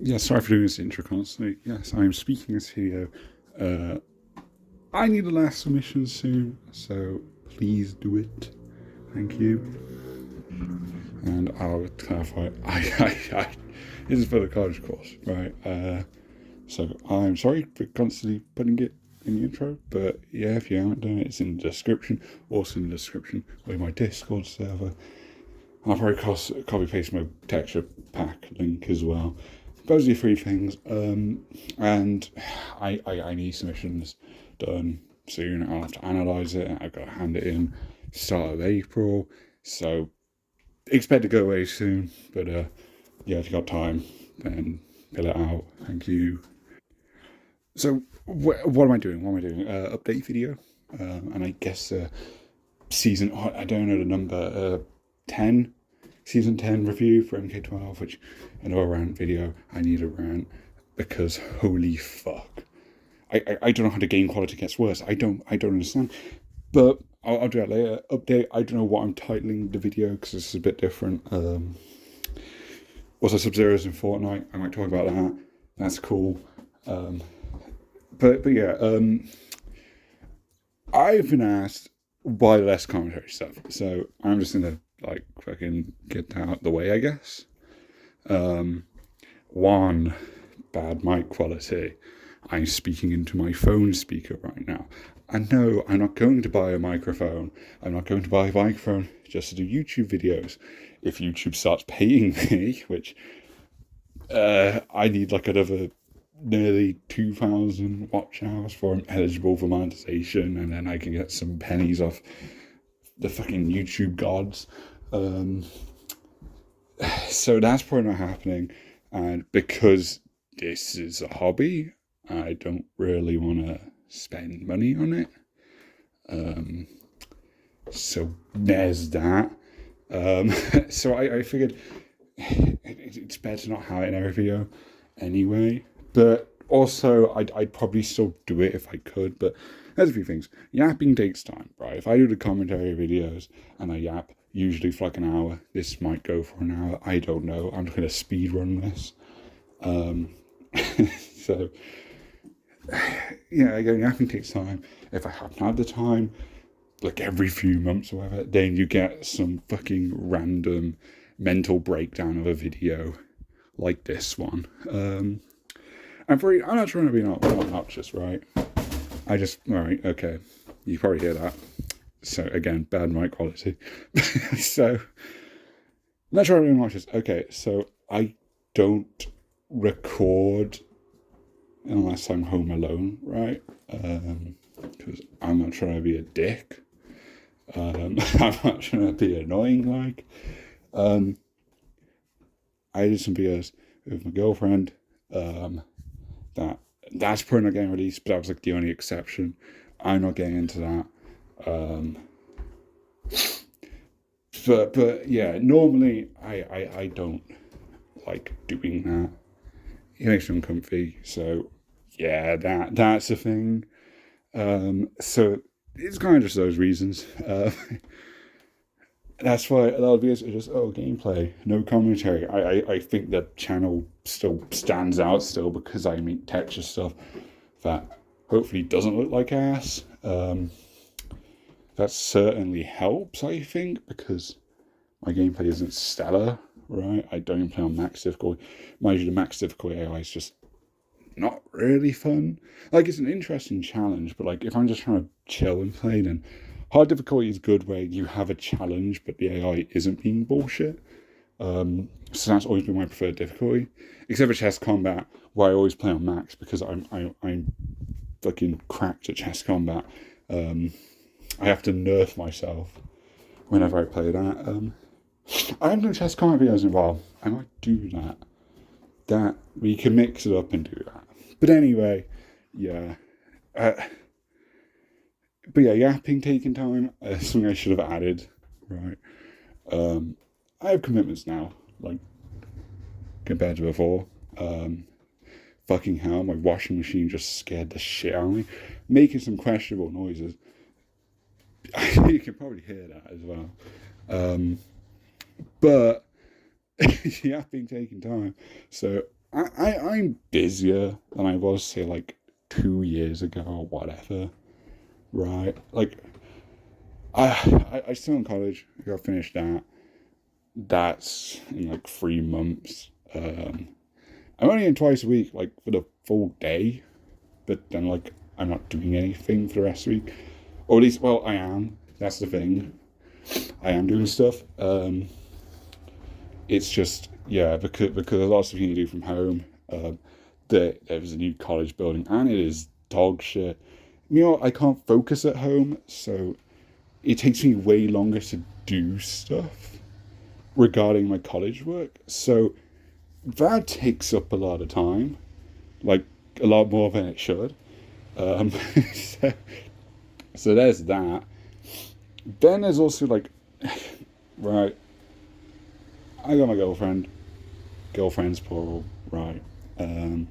Yeah, sorry for doing this intro constantly. Yes, I am speaking this video. Uh, I need a last submission soon, so please do it. Thank you. And I'll clarify, this is for the college course, right? So I'm sorry for constantly putting it in the intro, but yeah, if you haven't done it, it's in the description. Also in the description with my Discord server. I'll probably copy paste my texture pack link as well. Those are the three things. And I need submissions done soon. I'll have to analyse it. I've got to hand it in start of April. So expect to go away soon. But yeah, if you got time, then fill it out. Thank you. So what am I doing? Update video. And I guess season, I don't know the number, 10, season 10 review for MK12, which another rant video. I need a rant because holy fuck. I don't know how the game quality gets worse. I don't understand. But I'll do that later. Update, I don't know what I'm titling the video because this is a bit different. Also Sub-Zero's in Fortnite. I might talk about that. That's cool. But yeah, I've been asked why less commentary stuff. So I'm just gonna like fucking get that out the way, I guess. One, bad mic quality. I'm speaking into my phone speaker right now. And no, I'm not going to buy a microphone. I'm not going to buy a microphone just to do YouTube videos. If YouTube starts paying me, which I need like another nearly 2,000 watch hours for I'm eligible for monetization, and then I can get some pennies off the fucking YouTube gods. So that's probably not happening. And because this is a hobby, I don't really want to spend money on it. So there's that. So I figured it's better to not have it in every video anyway. But also, I'd probably still do it if I could. But there's a few things. Yapping takes time, right? If I do the commentary videos and I yap, usually for like an hour, this might go for an hour. I don't know. I'm just going to speed run this. So, yeah, again, yapping takes time. If I happen to have the time, like every few months or whatever, then you get some fucking random mental breakdown of a video like this one. I'm not trying to be not obnoxious, right? Alright, okay. You probably hear that. So, again, bad mic quality. So, I'm not trying to be obnoxious. Okay, so I don't record unless I'm home alone, right? Because I'm not trying to be a dick. I'm not trying to be annoying, like. I did some videos with my girlfriend. That's probably not getting released, but that was like the only exception. I'm not getting into that. But yeah, normally I don't like doing that. It makes me uncomfy. So yeah, that's a thing. So it's kind of just those reasons. That's why a lot of videos are just gameplay, no commentary. I think the channel still stands out still because I make texture stuff that hopefully doesn't look like ass. That certainly helps, I think, because my gameplay isn't stellar, right? I don't even play on max difficulty. Mind you, the max difficulty AI is just not really fun. Like, it's an interesting challenge, but like if I'm just trying to chill and play, then hard difficulty is good where you have a challenge, but the AI isn't being bullshit. So that's always been my preferred difficulty, except for chess combat, where I always play on max because I'm fucking cracked at chess combat. I have to nerf myself whenever I play that. I haven't done chess combat videos in a while. I might do that. That we can mix it up and do that. But anyway, yeah. But yeah, yapping taking time. Something I should have added, right? I have commitments now, like compared to before. Fucking hell, my washing machine just scared the shit out of me, making some questionable noises. You can probably hear that as well. But yapping taking time. So I'm busier than I was, say, like 2 years ago or whatever, right? Like, I still in college. I got finished that. That's in like 3 months. I'm only in twice a week, like for the full day, but then like I'm not doing anything for the rest of the week. Or at least, well, I am. That's the thing. I am doing stuff. It's just, yeah, because there's lots of things you do from home. There's a new college building, and it is dog shit. You know, I can't focus at home, so it takes me way longer to do stuff regarding my college work. So that takes up a lot of time, like a lot more than it should. Um, so, so there's that. Then there's also like, right, I got my girlfriend's plural, right? Um,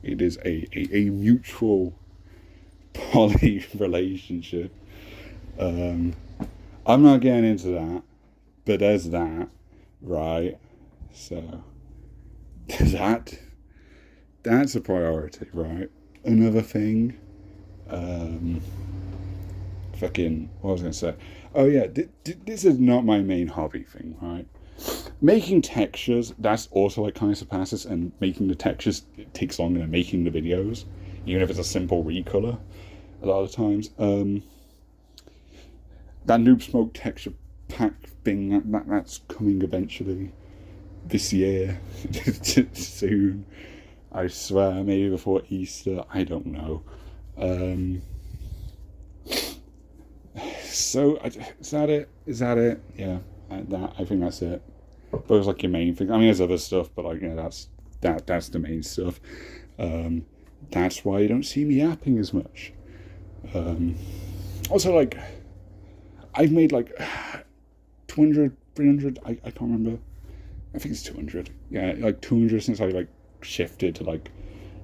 it is a mutual poly relationship. I'm not getting into that, but there's that, right? So that's a priority, right? Another thing, um, fucking, what was I gonna say? Oh yeah, this is not my main hobby thing, right? Making textures, that's also like kind of surpasses, and making the textures, it takes longer than making the videos, even if it's a simple recolor a lot of times. That Noob Smoke texture pack thing, that's coming eventually this year. Soon, I swear, maybe before Easter, I don't know. So is that it? Yeah, I think that's it. Those like your main thing. I mean, there's other stuff, but like, that's the main stuff. That's why you don't see me yapping as much. Also, like, I've made like 200, 300. I can't remember. I think it's 200. Yeah, like 200 since I like shifted to like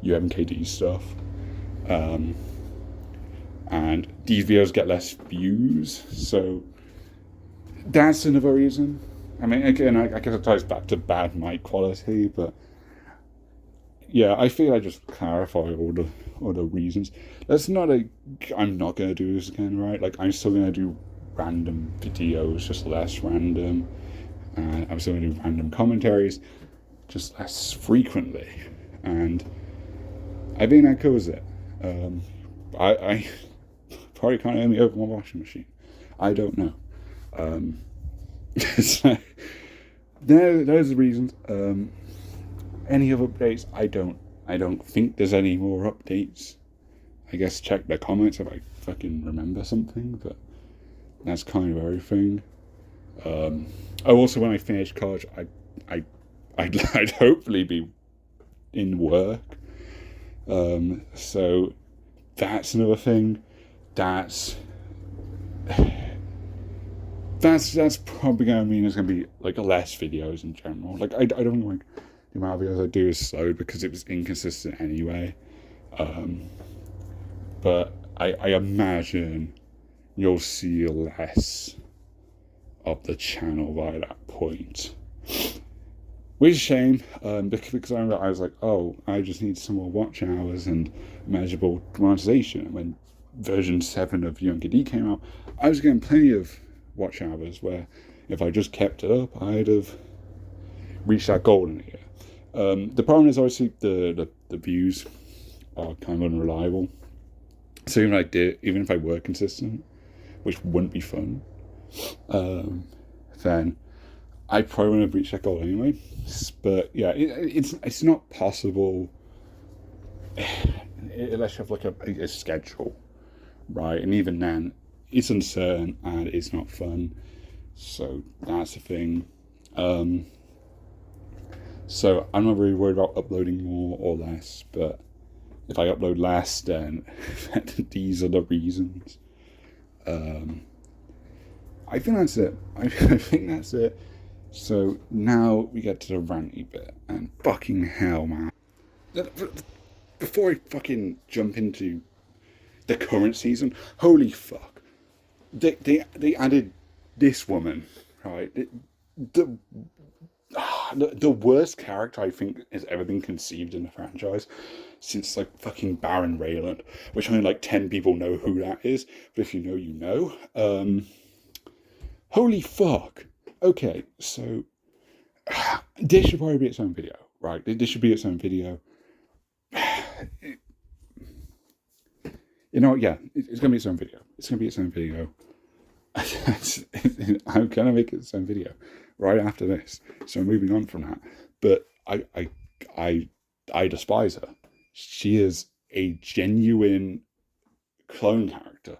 UMKD stuff. And these videos get less views, so that's another reason. I mean, again, I guess it ties back to bad mic quality, but yeah, I feel I just clarify all the reasons. I'm not gonna do this again, right? Like, I'm still gonna do random videos, just less random, and I'm still gonna do random commentaries, just less frequently, and I think that covers it. I probably can't only open my washing machine. I don't know. So, those are the reasons. Any other updates? I don't think there's any more updates. I guess check the comments if I fucking remember something, but that's kind of everything. Also, when I finish college, I'd hopefully be in work. So that's another thing. That's probably gonna mean there's gonna be like less videos in general. Like, I don't like the amount of videos I do is slowed because it was inconsistent anyway. But I imagine you'll see less of the channel by that point. Which is a shame, because I was like, oh, I just need some more watch hours and measurable monetization. When version 7 of UMKD came out, I was getting plenty of watch hours where if I just kept it up, I'd have reached that goal in a year. The problem is obviously the views are kind of unreliable. So even if I were consistent, which wouldn't be fun, then I probably wouldn't have reached that goal anyway. But yeah, it's not possible unless you have like a schedule, right? And even then, it's uncertain and it's not fun. So that's the thing. So I'm not really worried about uploading more or less, but if I upload less, then these are the reasons. I think that's it. I think that's it. So now we get to the ranty bit, and fucking hell, man. Before I fucking jump into the current season, holy fuck. They added this woman, right? the worst character I think has ever been conceived in the franchise since like fucking Baron Rayland, which only like 10 people know who that is, but if you know, you know. Holy fuck. Okay, so this should probably be its own video, right? This should be its own video. You know, yeah, it's gonna be its own video. It's gonna be its own video. I'm gonna make it its own video right after this. So moving on from that, but I despise her. She is a genuine clone character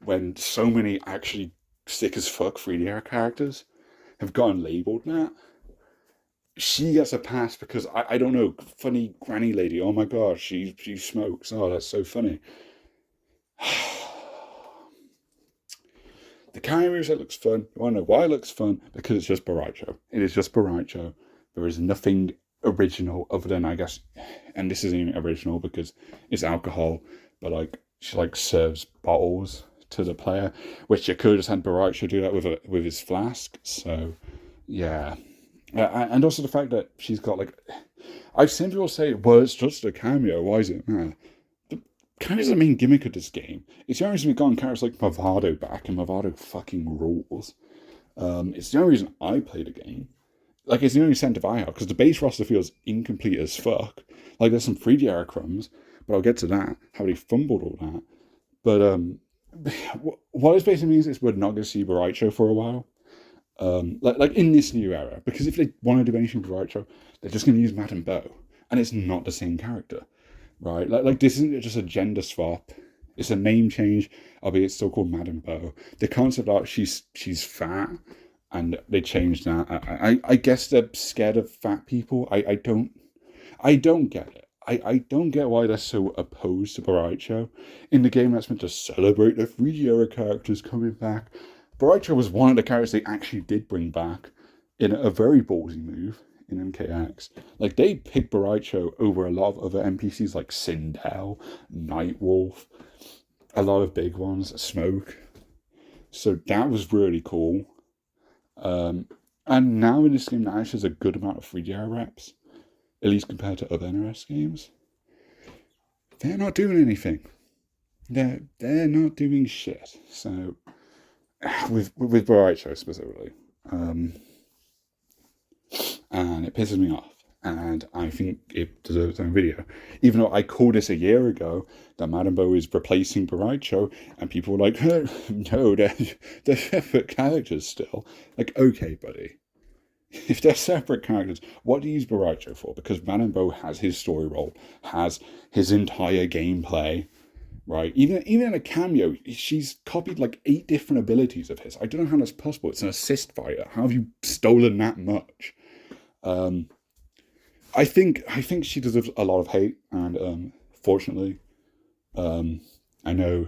when so many actually sick as fuck 3D characters have gotten labeled that. She gets a pass because I don't know, funny granny lady. Oh my gosh, she smokes. Oh, that's so funny. The camera music looks fun. You want to know why it looks fun? Because it's just Bo Rai Cho. It is just Bo Rai Cho. There is nothing original other than, I guess, and this isn't even original because it's alcohol, but like she like serves bottles to the player, which you could have just had Bo Rai Cho do that with his flask. So yeah, and also the fact that she's got like, I've seen people say, well, it's just a cameo. Why is it matter? Kind of the main gimmick of this game. It's the only reason we've gotten characters like Movado back, and Movado fucking rules. It's the only reason I play the game. Like, it's the only incentive I have, because the base roster feels incomplete as fuck. Like, there's some 3D error crumbs, but I'll get to that, how they fumbled all that. But what this basically means is we're not going to see Bo Rai Cho for a while. Like in this new era, because if they want to do anything with Bo Rai Cho, they're just going to use Madame Bo, and it's not the same character. Right, like this isn't just a gender swap; it's a name change. Albeit it's still called Madame Bo. The concept art, she's fat, and they changed that. I guess they're scared of fat people. I don't get it. I don't get why they're so opposed to Bo Rai Cho in the game that's meant to celebrate the 3D era characters coming back. Bo Rai Cho was one of the characters they actually did bring back in a very ballsy move. In MKX, like they picked Bo Rai Cho over a lot of other NPCs like Sindel, Nightwolf, a lot of big ones, Smoke. So that was really cool. And now in this game, that actually has a good amount of 3DR reps, at least compared to other NRS games. They're not doing anything. They're not doing shit. So with Bo Rai Cho specifically. And it pisses me off, and I think it deserves its own video. Even though I called this a year ago that Madame Bo is replacing Bo Rai Cho, and people were like, no, they're separate characters still. Like, okay, buddy. If they're separate characters, what do you use Bo Rai Cho for? Because Madame Bo has his story role, has his entire gameplay, right? Even in a cameo, she's copied like 8 different abilities of his. I don't know how that's possible. It's an assist fighter. How have you stolen that much? I think she deserves a lot of hate, and fortunately, I know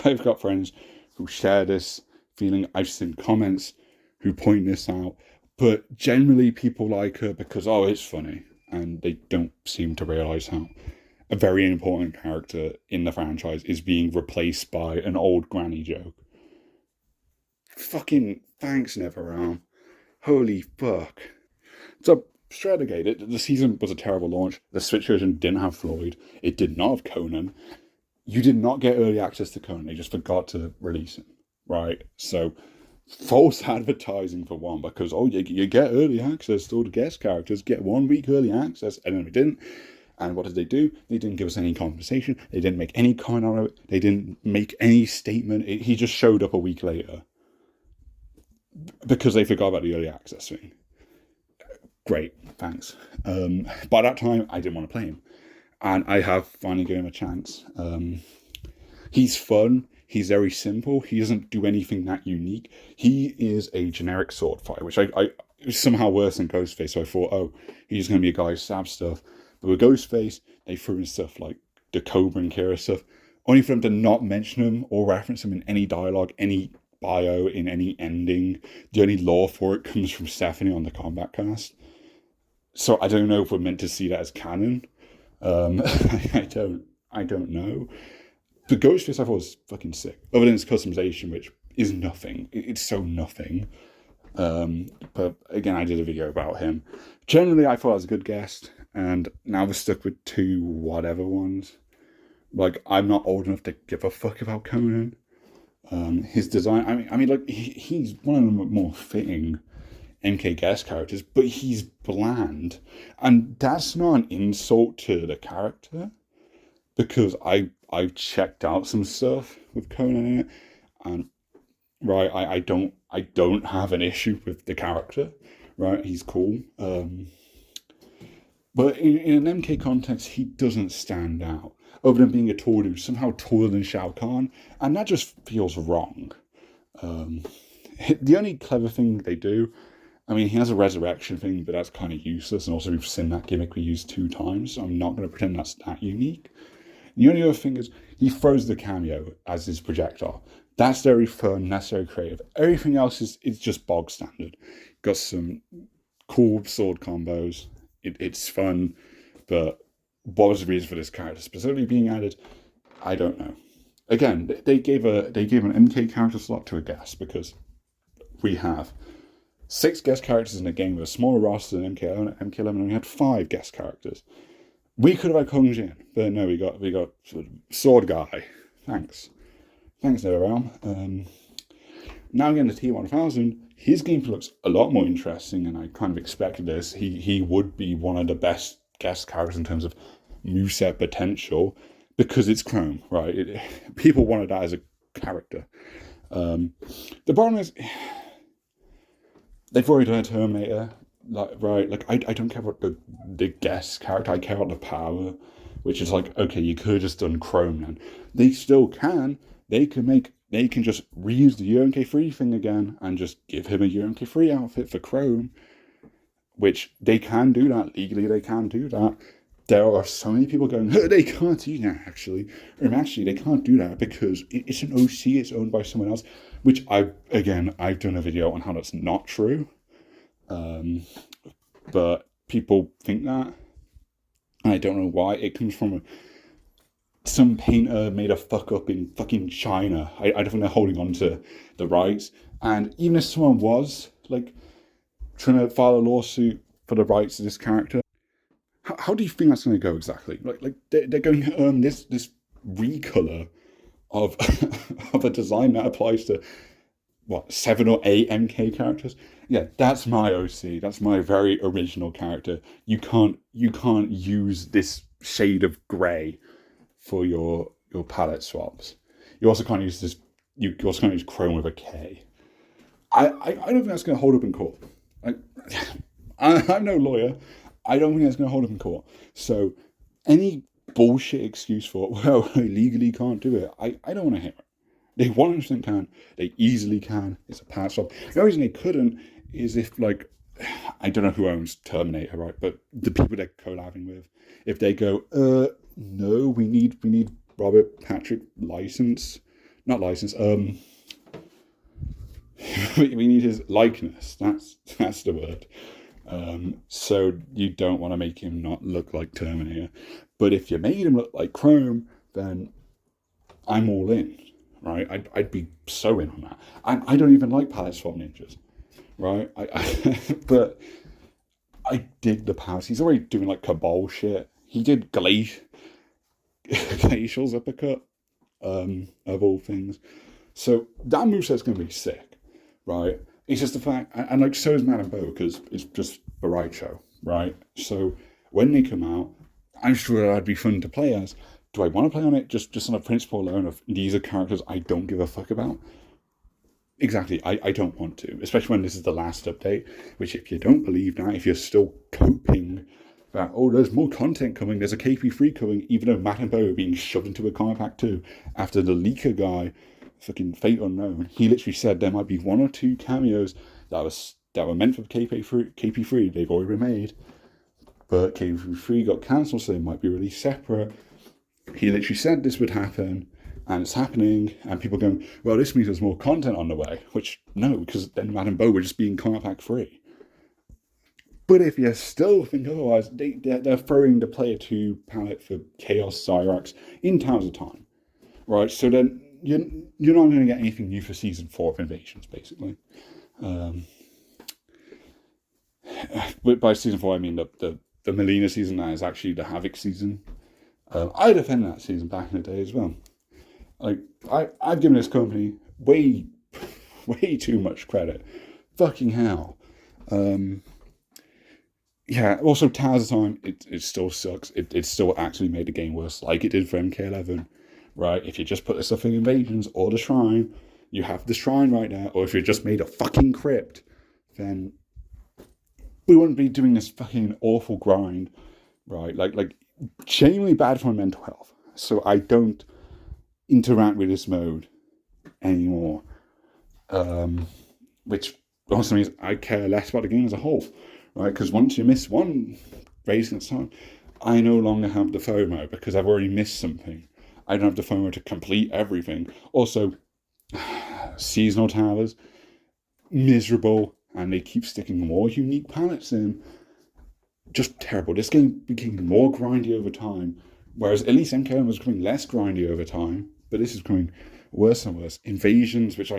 I've got friends who share this feeling. I've seen comments who point this out, but generally people like her because it's funny, and they don't seem to realize how a very important character in the franchise is being replaced by an old granny joke. Fucking thanks, NetherRealm. Holy fuck. So, Stradagate, the season was a terrible launch. The Switch version didn't have Floyd. It did not have Conan. You did not get early access to Conan. They just forgot to release him, right? So, false advertising for one, because, you get early access to all the guest characters, get 1 week early access, and then we didn't. And what did they do? They didn't give us any compensation. They didn't make any comment on it. They didn't make any statement. He just showed up a week later because they forgot about the early access thing. Great, thanks. By that time, I didn't want to play him. And I have finally given him a chance. He's fun. He's very simple. He doesn't do anything that unique. He is a generic sword fighter, which I was somehow worse than Ghostface. So I thought, he's going to be a guy who stabs stuff. But with Ghostface, they threw in stuff like the Cobra and Kira stuff, only for them to not mention him or reference him in any dialogue, any bio, in any ending. The only lore for it comes from Stephanie on the Kombat cast. So I don't know if we're meant to see that as canon. I don't know. But Ghostface I thought was fucking sick. Other than its customization, which is nothing. It's so nothing. But again, I did a video about him. Generally, I thought I was a good guest, and now we're stuck with two whatever ones. Like, I'm not old enough to give a fuck about Conan. His design, like, he's one of the more fitting MK guest characters, but he's bland. And that's not an insult to the character, because I've checked out some stuff with Conan in it, and right, I don't have an issue with the character, right? He's cool. But in an MK context, he doesn't stand out, other than being a tall dude, somehow taller than Shao Kahn, and that just feels wrong. The only clever thing they do, I mean, he has a resurrection thing, but that's kind of useless, and also we've seen that gimmick we used 2 times, so I'm not going to pretend that's that unique. The only other thing is, he throws the cameo as his projectile. That's very fun, that's very creative. Everything else is just bog standard. Got some cool sword combos. It's fun, but what was the reason for this character specifically being added? I don't know. Again, they gave an MK character slot to a guest, because we have 6 guest characters in a game with a smaller roster than MK11, and we had 5 guest characters. We could have had Kung Jin, but no, we got sort of sword guy. Thanks, NetherRealm. Now again, the T1000, his gameplay looks a lot more interesting, and I kind of expected this. He would be one of the best guest characters in terms of moveset potential, because it's Chrome, right? People wanted that as a character. The problem is, they've already done a Terminator, right? Like, I don't care about the guest character, I care about the power, which is like, okay, you could have just done Chrome then. They still can. They can just reuse the UMK3 thing again and just give him a UMK3 outfit for Chrome, which they can do that. Legally, they can do that. There are so many people going, oh, they can't do that, actually. Or actually, they can't do that because it's an OC, it's owned by someone else, which I've done a video on how that's not true. But people think that, and I don't know why. It comes from some painter made a fuck up in fucking China. I don't think they're holding on to the rights. And even if someone was, like, trying to file a lawsuit for the rights of this character, how do you think that's going to go exactly? Like they're going to earn this recolor of of a design that applies to, what, 7 or 8 MK characters? Yeah, that's my OC. That's my very original character. You can't use this shade of grey for your palette swaps. You also can't use this. You also can't use Chrome with a K. I don't think that's going to hold up in court. I'm no lawyer. I don't think that's going to hold up in court. So any bullshit excuse for, well, I legally can't do it, I don't want to hear it. They 100% can. They easily can. It's a palette swap. The only reason they couldn't is if, like, I don't know who owns Terminator, right? But the people they're collabing with, if they go, no, we need Robert Patrick license, not license. We need his likeness. That's the word. So you don't want to make him not look like Terminator. But if you made him look like Chrome, then I'm all in, right? I'd be so in on that. I don't even like palette swap ninjas, right? But I dig the powers. He's already doing like Cabal shit. He did Glacial's uppercut, of all things. So that moveset's going to be sick, right? It's just the fact, and like, so is Madame Bo, because it's just Bo Rai Cho, right? So when they come out, I'm sure that'd be fun to play as. Do I want to play on it just on a principle alone of these are characters I don't give a fuck about? Exactly, I don't want to, especially when this is the last update, which, if you don't believe that, if you're still coping that, oh, there's more content coming, there's a KP3 coming, even though Matt and Bo are being shoved into a Kombat Pack 2, after the leaker guy, fucking Fate Unknown, he literally said there might be 1 or 2 cameos that were meant for KP3, they've already been made, but KP3 got cancelled, so they might be released separate. He literally said this would happen, and it's happening, and people going, well, this means there's more content on the way, which, no, because then Matt and Bo were just being Kombat Pack 3. But if you still think otherwise, they're throwing the Player 2 palette for Chaos Cyrax in Towers of Time, right? So then you're not going to get anything new for Season 4 of Invasions, basically. by season 4, I mean the Melina season. That is actually the Havoc season. I defended that season back in the day as well. Like, I've given this company way too much credit. Fucking hell. Yeah, also Towers of Time, it still sucks. It still actually made the game worse, like it did for MK11. Right? If you just put the stuff in Invasions or the Shrine, you have the Shrine right there. Or if you just made a fucking crypt, then we wouldn't be doing this fucking awful grind. Right? Like genuinely bad for my mental health. So I don't interact with this mode anymore. Which also means I care less about the game as a whole. Right? Because once you miss one race against time, I no longer have the FOMO because I've already missed something. I don't have the FOMO to complete everything. Also, seasonal towers, miserable, and they keep sticking more unique palettes in. Just terrible. This game became more grindy over time, whereas at least MKM was becoming less grindy over time, but this is becoming worse and worse. Invasions, which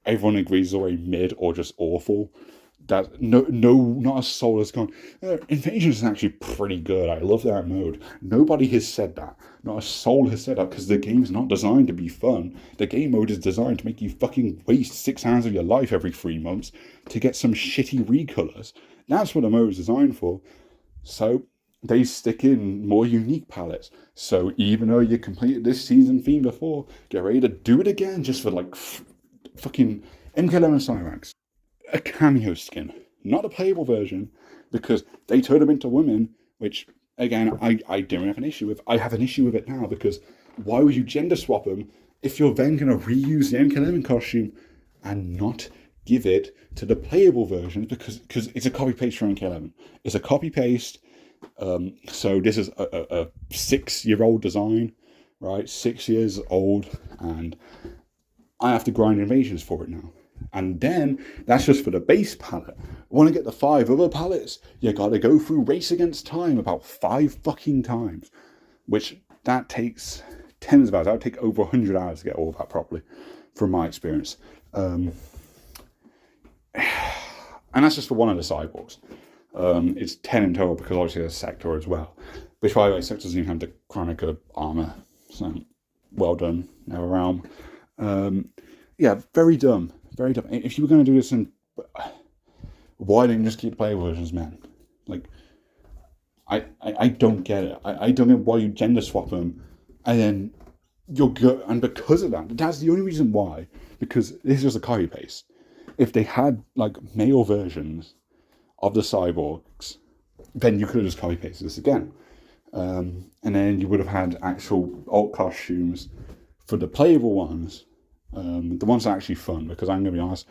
everyone agrees is already mid or just awful. That not a soul has gone. Invasions is actually pretty good. I love that mode. Nobody has said that. Not a soul has said that because the game's not designed to be fun. The game mode is designed to make you fucking waste 6 hours of your life every 3 months to get some shitty recolors. That's what the mode is designed for. So they stick in more unique palettes. So even though you completed this season theme before, get ready to do it again just for like fucking MK11 Cyrax. A cameo skin, not a playable version, because they turned them into women, which, again, I don't have an issue with. I have an issue with it now, because why would you gender swap them if you're then going to reuse the MK11 costume and not give it to the playable version, because it's a copy-paste from MK11. It's a copy-paste, so this is a 6-year-old design, right? 6 years old, and I have to grind Invasions for it now. And then, that's just for the base palette. Want to get the 5 other palettes? You gotta go through Race Against Time about 5 fucking times. Which, that takes tens of hours. That would take over 100 hours to get all of that properly, from my experience. And that's just for one of the cyborgs. It's 10 in total, because obviously there's Sector as well. Which, by the way, Sector doesn't even have the Chronica armor. So, well done, NetherRealm. Yeah, very dumb. Very dumb. If you were going to do this, why didn't you just keep the player versions, man? Like, I don't get it. I don't get why you gender swap them, and then you're good. And because of that, that's the only reason why. Because this is just a copy paste. If they had like male versions of the cyborgs, then you could have just copy pasted this again, and then you would have had actual alt costumes for the playable ones. The ones that are actually fun, because I'm going to be honest,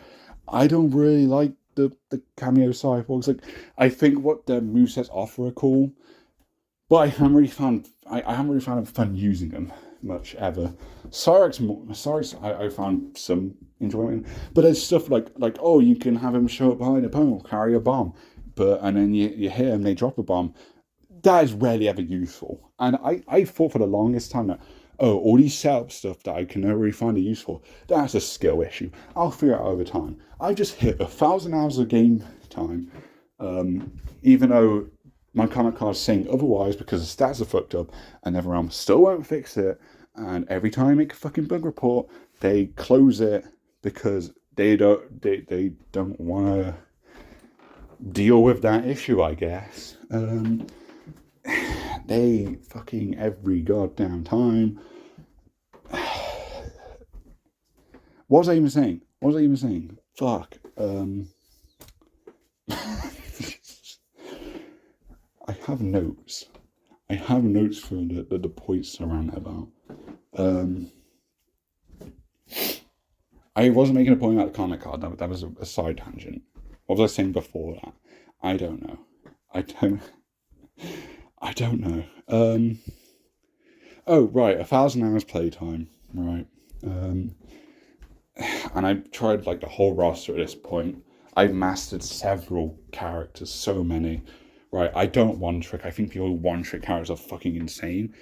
I don't really like the cameo cyborgs. Like, I think what their movesets offer are cool, but I haven't really found fun using them much ever. Cyrax, I found some enjoyment, but there's stuff like oh, you can have him show up behind a panel, carry a bomb, and then you hit him, they drop a bomb. That is rarely ever useful, and I thought for the longest time that, oh, all these setup stuff that I can never really find it useful, that's a skill issue. I'll figure it out over time. I just hit 1,000 hours of game time, even though my comment card's saying otherwise because the stats are fucked up, and NetherRealm still won't fix it. And every time I make a fucking bug report, they close it because they don't want to deal with that issue, I guess. They fucking every goddamn time. What was I even saying? Fuck. I have notes. For the points to rant about. I wasn't making a point about the comic card. That was a side tangent. What was I saying before that? I don't know. Oh, right, 1,000 hours playtime, right? And I've tried like the whole roster at this point. I've mastered several characters, so many, right? I don't one trick. I think people who one trick characters are fucking insane.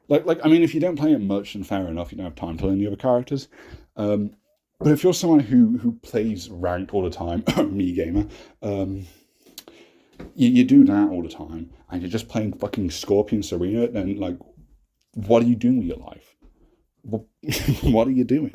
Like I mean, if you don't play it much, then fair enough. You don't have time to learn the other characters. But if you're someone who plays ranked all the time, me gamer, You do that all the time, and you're just playing fucking Scorpion Serena, then, like, what are you doing with your life? What are you doing?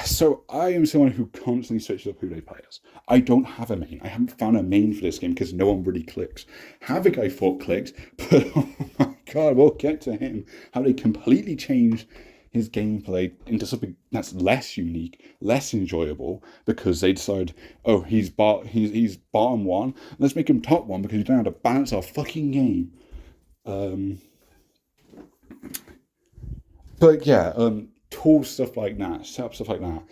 So I am someone who constantly switches up who they play as. I don't have a main. I haven't found a main for this game because no one really clicks. Havoc I thought clicked, but oh my god, we'll get to him. How they completely changed his gameplay into something that's less unique, less enjoyable, because they decide, oh, he's bottom one. Let's make him top one because we don't have to balance our fucking game. But yeah, tool stuff like that, setup stuff like that,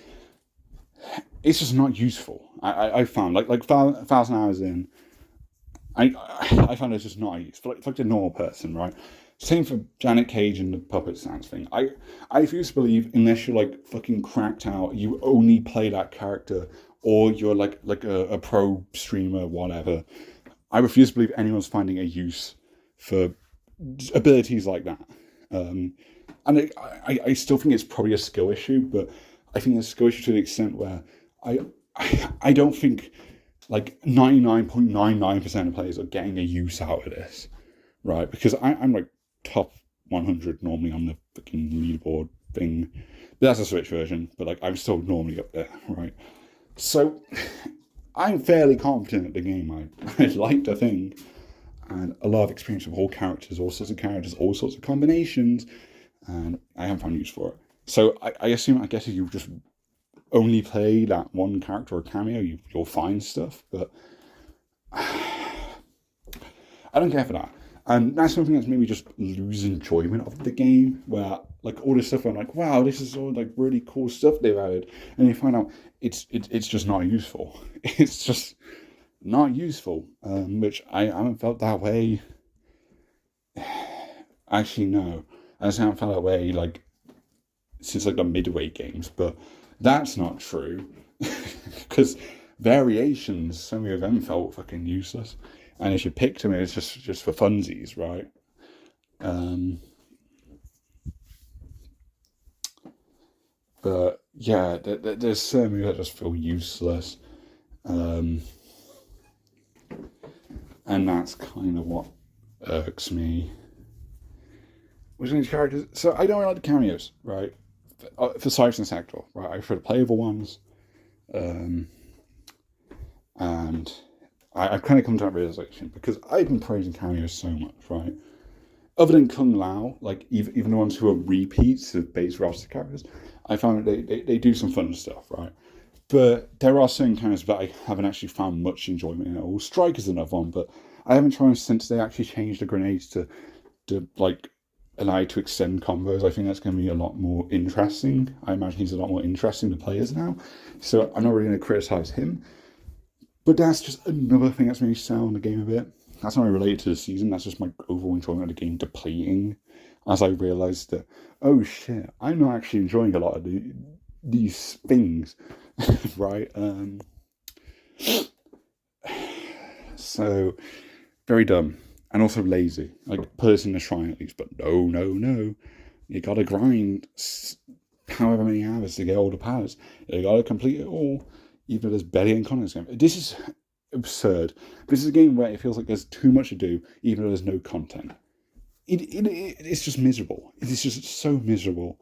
it's just not useful. I found like 1,000 hours in, I found it's just not useful. It's like a normal person, right? Same for Janet Cage and the puppet stance thing. I refuse to believe, unless you're like fucking cracked out, you only play that character, or you're like a pro streamer, whatever. I refuse to believe anyone's finding a use for abilities like that. And I still think it's probably a skill issue, but I think it's a skill issue to the extent where I don't think like 99.99% of players are getting a use out of this, right? Because I'm like top 100 normally on the fucking leaderboard thing. But that's a Switch version, but like I'm still normally up there, right? So I'm fairly confident at the game. I like to think, and a lot of experience with all characters, all sorts of characters, all sorts of combinations, and I haven't found use for it. So I guess if you just only play that one character or cameo, you'll find stuff, but I don't care for that. And that's something that's made me just lose enjoyment of the game, where like all this stuff I'm like, wow, this is all like really cool stuff they've added, and you find out it's just not useful. It's just not useful, which I haven't felt that way. Actually, no, I haven't felt that way like since like the midway games, but that's not true, because variations, so many of them felt fucking useless. And if you picked them, it was just for funsies, right? But yeah, there's so many that just feel useless. And that's kind of what irks me. Which of these characters? So I don't really like the cameos, right? For Cypher and Sector, right? I prefer the playable ones. And I've kind of come to that realization because I've been praising cameos so much, right? Other than Kung Lao, like even the ones who are repeats of base roster characters, I found they do some fun stuff, right? But there are certain cameos that I haven't actually found much enjoyment in at all. Strike is another one, but I haven't tried since they actually changed the grenades to like allow you to extend combos. I think that's going to be a lot more interesting. I imagine he's a lot more interesting to players now. So I'm not really going to criticize him. But that's just another thing that's made me sour on the game a bit. That's not really related to the season. That's just my overall enjoyment of the game depleting as I realised that, oh shit, I'm not actually enjoying a lot of these things, right? So, very dumb. And also lazy. Like, put us in the shrine at least. But no. You gotta grind however many hours to get all the powers. You gotta complete it all, even though there's barely any content in this game. This is absurd. This is a game where it feels like there's too much to do, even though there's no content. It's just miserable. It is just so miserable.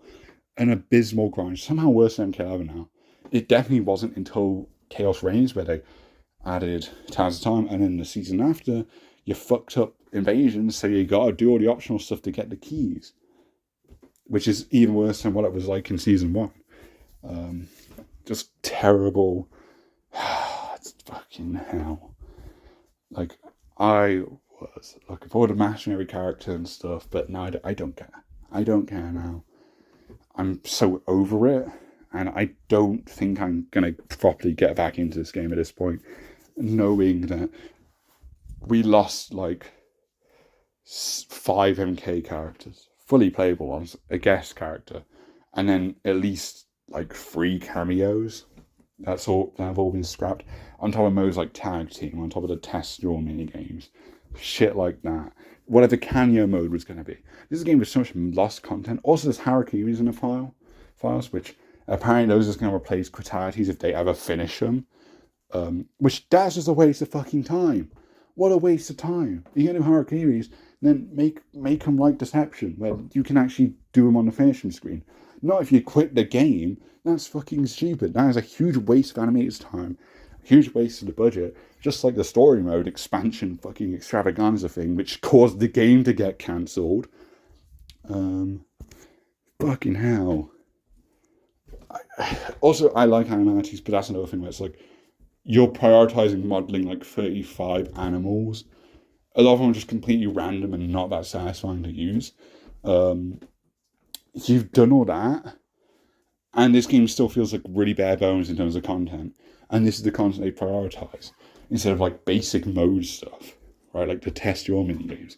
An abysmal grind. Somehow worse than MK11 now. It definitely wasn't until Chaos Reigns, where they added Towers of Time, and then the season after, you fucked up invasions, so you gotta do all the optional stuff to get the keys. Which is even worse than what it was like in season 1. Just terrible. It's fucking hell. Like, I was looking forward to mashing every character and stuff, but now I don't care. I don't care now. I'm so over it, and I don't think I'm going to properly get back into this game at this point, knowing that we lost like 5 MK characters, fully playable ones, a guest character, and then at least like 3 cameos. That's all that have all been scrapped. On top of modes like tag team, on top of the test your mini games, shit like that. Whatever cameo mode was going to be. This is a game with so much lost content. Also, there's harakiris in the files, which apparently those are going to replace fatalities if they ever finish them. which that's just a waste of fucking time. What a waste of time. You're going to do Harakiris, then make them like Deception, where you can actually do them on the finishing screen. Not if you quit the game. That's fucking stupid. That is a huge waste of animators' time. A huge waste of the budget. Just like the story mode expansion fucking extravaganza thing, which caused the game to get cancelled. Fucking hell. Also, I like animatics, but that's another thing where it's like, you're prioritizing modeling like 35 animals. A lot of them are just completely random and not that satisfying to use. You've done all that, and this game still feels like really bare bones in terms of content. And this is the content they prioritize instead of like basic mode stuff, right? Like to test your mini games,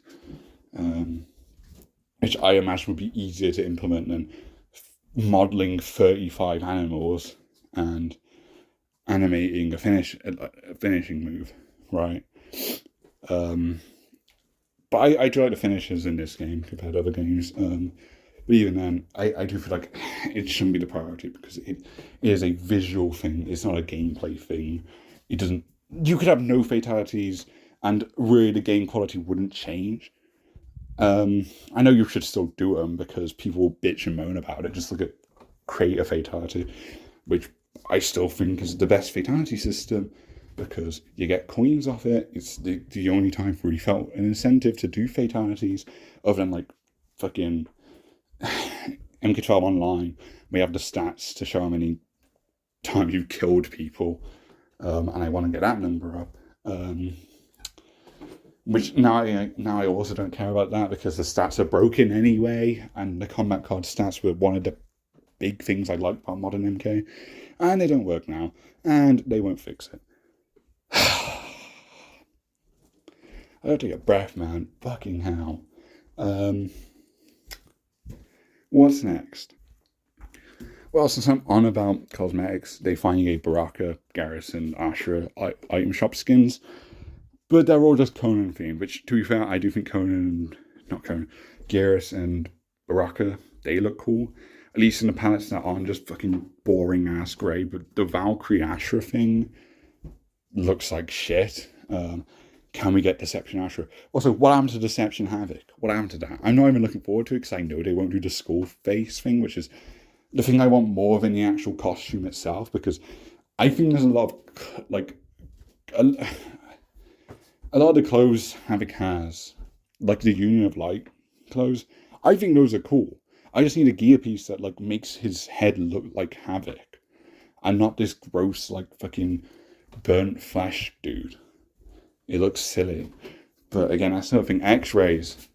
which I imagine would be easier to implement than modeling 35 animals and animating a finishing move, right? But I do like the finishes in this game compared to other games. But even then, I do feel like it shouldn't be the priority because it is a visual thing. It's not a gameplay thing. It doesn't. You could have no fatalities, and really the game quality wouldn't change. I know you should still do them because people will bitch and moan about it. Just look at create a fatality, which I still think is the best fatality system because you get coins off it. It's the only time I've really felt an incentive to do fatalities other than like fucking MK12 Online. We have the stats to show how many times you've killed people, and I want to get that number up. Which now I also don't care about that because the stats are broken anyway, and the combat card stats were one of the big things I liked about modern MK, and they don't work now, and they won't fix it. I gotta take a breath, man. Fucking hell. What's next? Well, since I'm on about cosmetics, they finally gave Baraka, Garrison, Ashura item shop skins. But they're all just Conan themed, which, to be fair, I do think Garrus and Baraka, they look cool. At least in the palettes that aren't just fucking boring ass grey. But the Valkyrie Ashura thing looks like shit. Can we get Deception Ashura? Also, what happened to Deception Havoc? What happened to that? I'm not even looking forward to it because I know they won't do the skull face thing, which is the thing I want more than the actual costume itself, because I think there's a lot of, like, a lot of the clothes Havoc has, like the Union of Light clothes, I think those are cool. I just need a gear piece that, like, makes his head look like Havoc, and not this gross, like, fucking burnt flesh dude. It looks silly. But again, that's another thing. X-rays,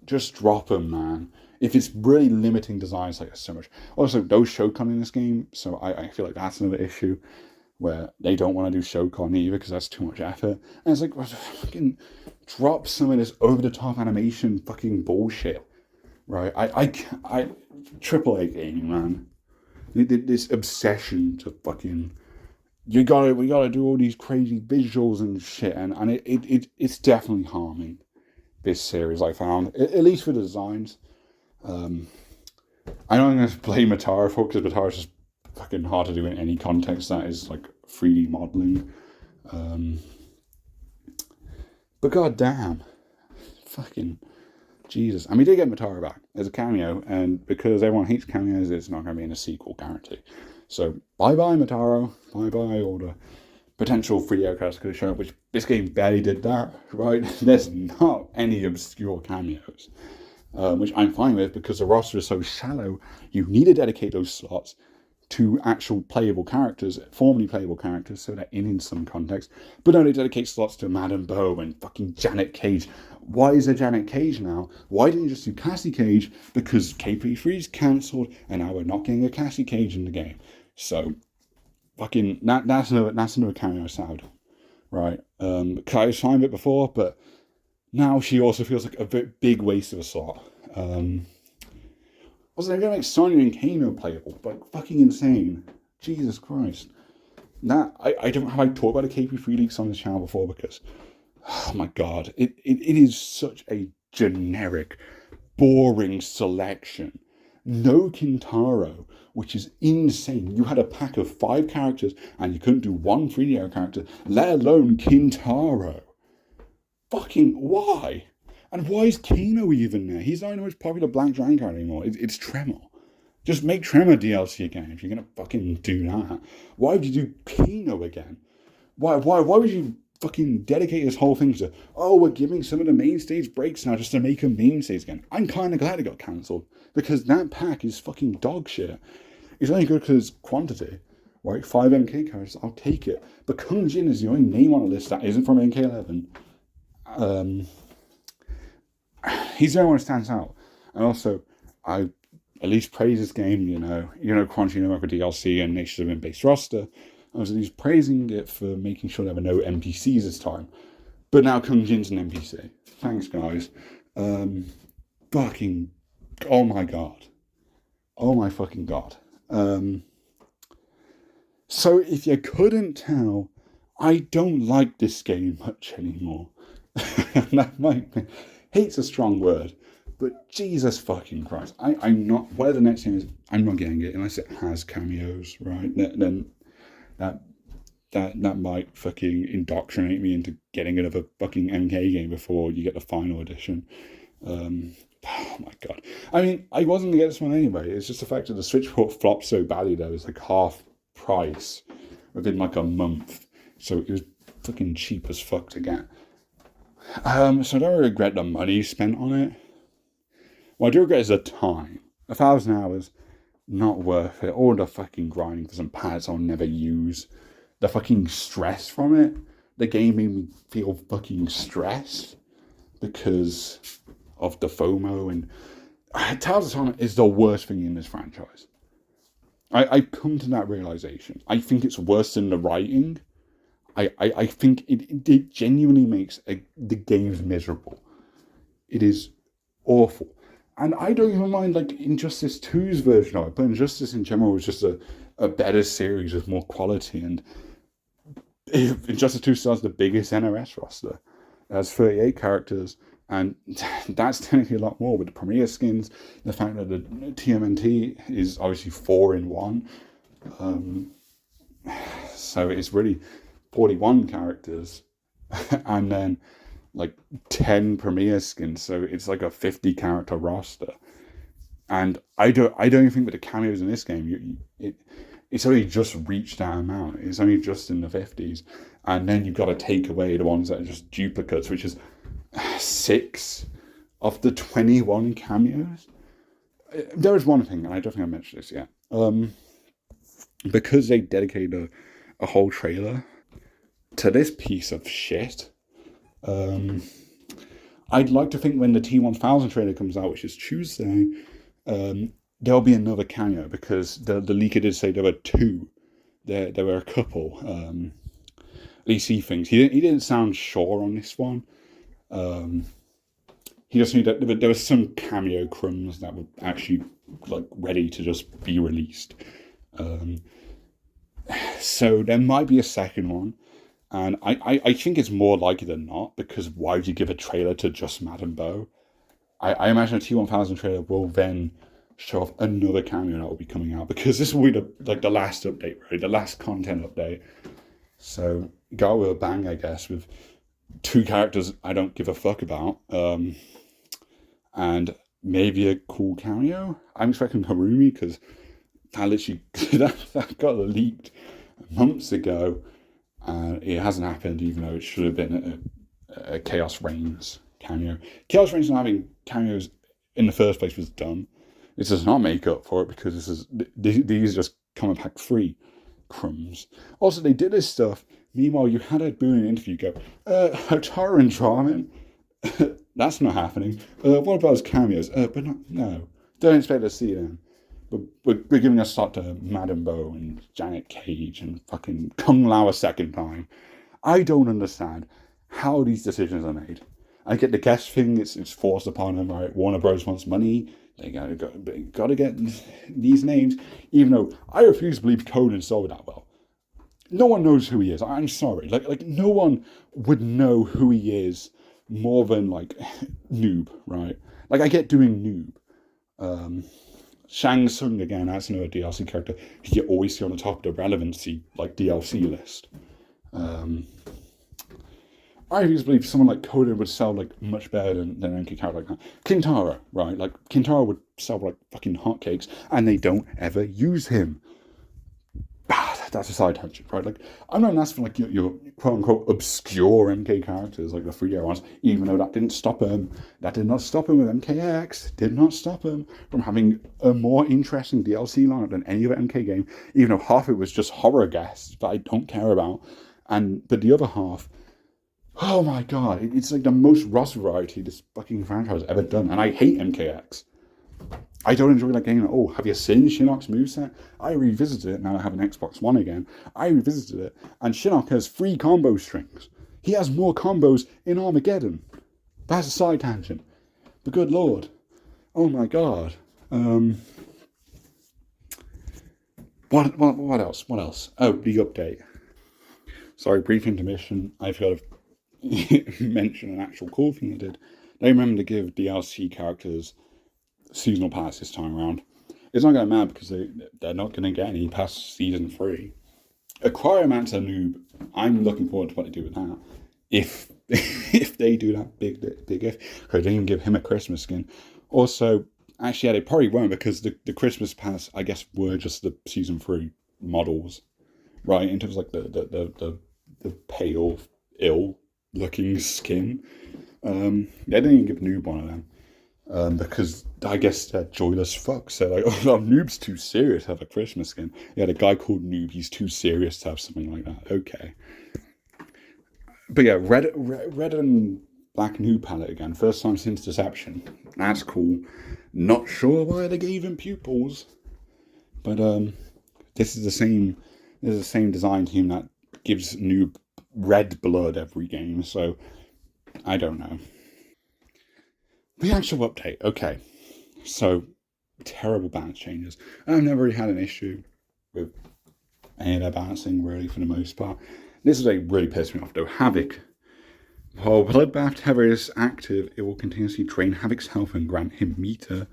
just drop them, man. If it's really limiting designs like so much. Also, those Shokan in this game, so I feel like that's another issue where they don't want to do Shokan either because that's too much effort. And it's like, fucking drop some of this over-the-top animation fucking bullshit, right? I AAA gaming, man. This obsession to fucking, we gotta do all these crazy visuals and shit, and it's definitely harming this series, I found, at least for the designs. I know I'm going to blame Matara for it because Matara is just fucking hard to do in any context that is like 3D modeling. But goddamn, fucking Jesus. I mean, they get Matara back as a cameo, and because everyone hates cameos, it's not going to be in a sequel, guarantee. So bye-bye Mataro, bye-bye all the potential free aircraft could show up, which this game barely did that, right? There's not any obscure cameos. Which I'm fine with because the roster is so shallow. You need to dedicate those slots to actual playable characters, formerly playable characters, so they're in some context. But no, they dedicate slots to Madame Bo and fucking Janet Cage. Why is there Janet Cage now? Why didn't you just do Cassie Cage? Because KP3's cancelled, and now we're not getting a Cassie Cage in the game. So, fucking, that's another cameo sound, right? I was fine with it before, but now she also feels like a big waste of a slot. Also, they're going to make Sonya and Kano playable, but fucking insane. Jesus Christ. I don't have I talked about the KP3 leaks on this channel before because, oh my god, it is such a generic, boring selection No Kintaro, which is insane. You had a pack of 5 characters and you couldn't do one 3D character, let alone Kintaro. Fucking why? And why is Kino even there? He's not the most popular Black Dragon card anymore. It's Tremor. Just make Tremor DLC again if you're gonna fucking do that. Why would you do Kino again? Why would you fucking dedicate this whole thing to, oh, we're giving some of the main stage breaks now just to make them main stage again? I'm kind of glad it got cancelled, because that pack is fucking dog shit. It's only good because quantity, right? 5 MK cards, I'll take it. But Kung Jin is the only name on the list that isn't from MK11. He's the only one who stands out. And also, I at least praise this game, Crunchy no for DLC and Nations of base roster. I was at least praising it for making sure there were no NPCs this time. But now Kung Jin's an NPC. Thanks, guys. Fucking, oh my god. Oh my fucking god. So if you couldn't tell, I don't like this game much anymore. That might be, hate's a strong word, but Jesus fucking Christ. I'm not, whatever the next game is, I'm not getting it unless it has cameos, right? Then that might fucking indoctrinate me into getting another fucking MK game before you get the final edition. Oh my god. I mean, I wasn't gonna get this one anyway. It's just the fact that the Switch port flopped so badly that it was like half price within like a month. So it was fucking cheap as fuck to get. So I don't regret the money spent on it. What I do regret is the time. 1,000 hours, not worth it. All the fucking grinding for some pads I'll never use. The fucking stress from it. The game made me feel fucking stressed because of the FOMO, and Tales of Time is the worst thing in this franchise. I've come to that realization. I think it's worse than the writing. I think it genuinely makes the games miserable. It is awful. And I don't even mind like Injustice 2's version of it, but Injustice in general was just a better series with more quality. And Injustice 2 still has the biggest NRS roster. It has 38 characters, and that's technically a lot more with the Premier skins. The fact that the TMNT is obviously 4 in 1. So it's really 41 characters and then like 10 Premier skins, so it's like a 50 character roster. And I don't even think with the cameos in this game, it's only just reached that amount. It's only just in the 50s, and then you've got to take away the ones that are just duplicates, which is 6 of the 21 cameos. There is one thing, and I don't think I mentioned this yet. Because they dedicated a whole trailer to this piece of shit, I'd like to think when the T1000 trailer comes out, which is Tuesday, there'll be another cameo, because the leaker did say there were 2. There were a couple DC things. He didn't sound sure on this one. He just knew that there was some cameo crumbs that were actually like ready to just be released. So there might be a second one. And I think it's more likely than not, because why would you give a trailer to just Madame Bo? I imagine a T1000 trailer will then show off another cameo that will be coming out, because this will be the last update, right? The last content update. So go out with a bang, I guess, with 2 characters I don't give a fuck about. And maybe a cool cameo. I'm expecting Harumi, because that literally that got leaked months ago. It hasn't happened, even though it should have been a Chaos Reigns cameo. Chaos Reigns not having cameos in the first place was dumb. This does not make up for it, because these are just coming back free crumbs. Also, they did this stuff. Meanwhile, you had a Boone interview go, Hotaru and Draman, that's not happening. What about his cameos? But no, don't expect to see them. But we're giving a slot to Madame Bo and Janet Cage and fucking Kung Lao a second time. I don't understand how these decisions are made. I get the guest thing, it's forced upon them, right? Warner Bros. Wants money. They gotta get these names. Even though I refuse to believe Conan sold that well. No one knows who he is. I'm sorry. Like no one would know who he is more than like Noob, right? Like I get doing Noob. Shang Tsung, again, that's another DLC character you always see on the top of the relevancy, like, DLC list. I always believe someone like Coda would sell, like, much better than an MK character like that. Kintaro, right? Like, Kintaro would sell, like, fucking hotcakes, and they don't ever use him. That's a side tangent, right? Like, I'm not asking for, like, your quote-unquote obscure MK characters, like the 3D ones, even though that didn't stop him. That did not stop him with MKX. Did not stop him from having a more interesting DLC lineup than any other MK game, even though half of it was just horror guests that I don't care about. But the other half, oh my god, it's like the most roster variety this fucking franchise has ever done. And I hate MKX. I don't enjoy that game at all. Have you seen Shinnok's moveset? I revisited it, now I have an Xbox One again. I revisited it, and Shinnok has 3 combo strings. He has more combos in Armageddon. That's a side tangent. But good lord. Oh my god. What else? What else? Oh, the update. Sorry, brief intermission. I forgot to mention an actual cool thing I did. They remember to give DLC characters seasonal pass this time around. It's not going to matter because they're not going to get any past season 3. Acquirement's a noob. I'm looking forward to what they do with that. If if they do that big if, because they even give him a Christmas skin. Also, actually, yeah, they probably won't because the Christmas pass, I guess, were just the season 3 models, right? In terms of like the pale, ill looking skin. They didn't even give noob one of them. Because I guess they're joyless fucks. So like, oh, Noob's too serious to have a Christmas skin. Yeah, the guy called Noob, he's too serious to have something like that. Okay. But yeah, red and black Noob palette again. First time since Deception. That's cool. Not sure why they gave him pupils. But this is the same design team that gives Noob red blood every game. So I don't know. The actual update, okay. So, terrible balance changes. I've never really had an issue with any of their balancing, really, for the most part. This is really pissed me off, though. Havoc. While Bloodbath Tether is active, it will continuously drain Havoc's health and grant him meter.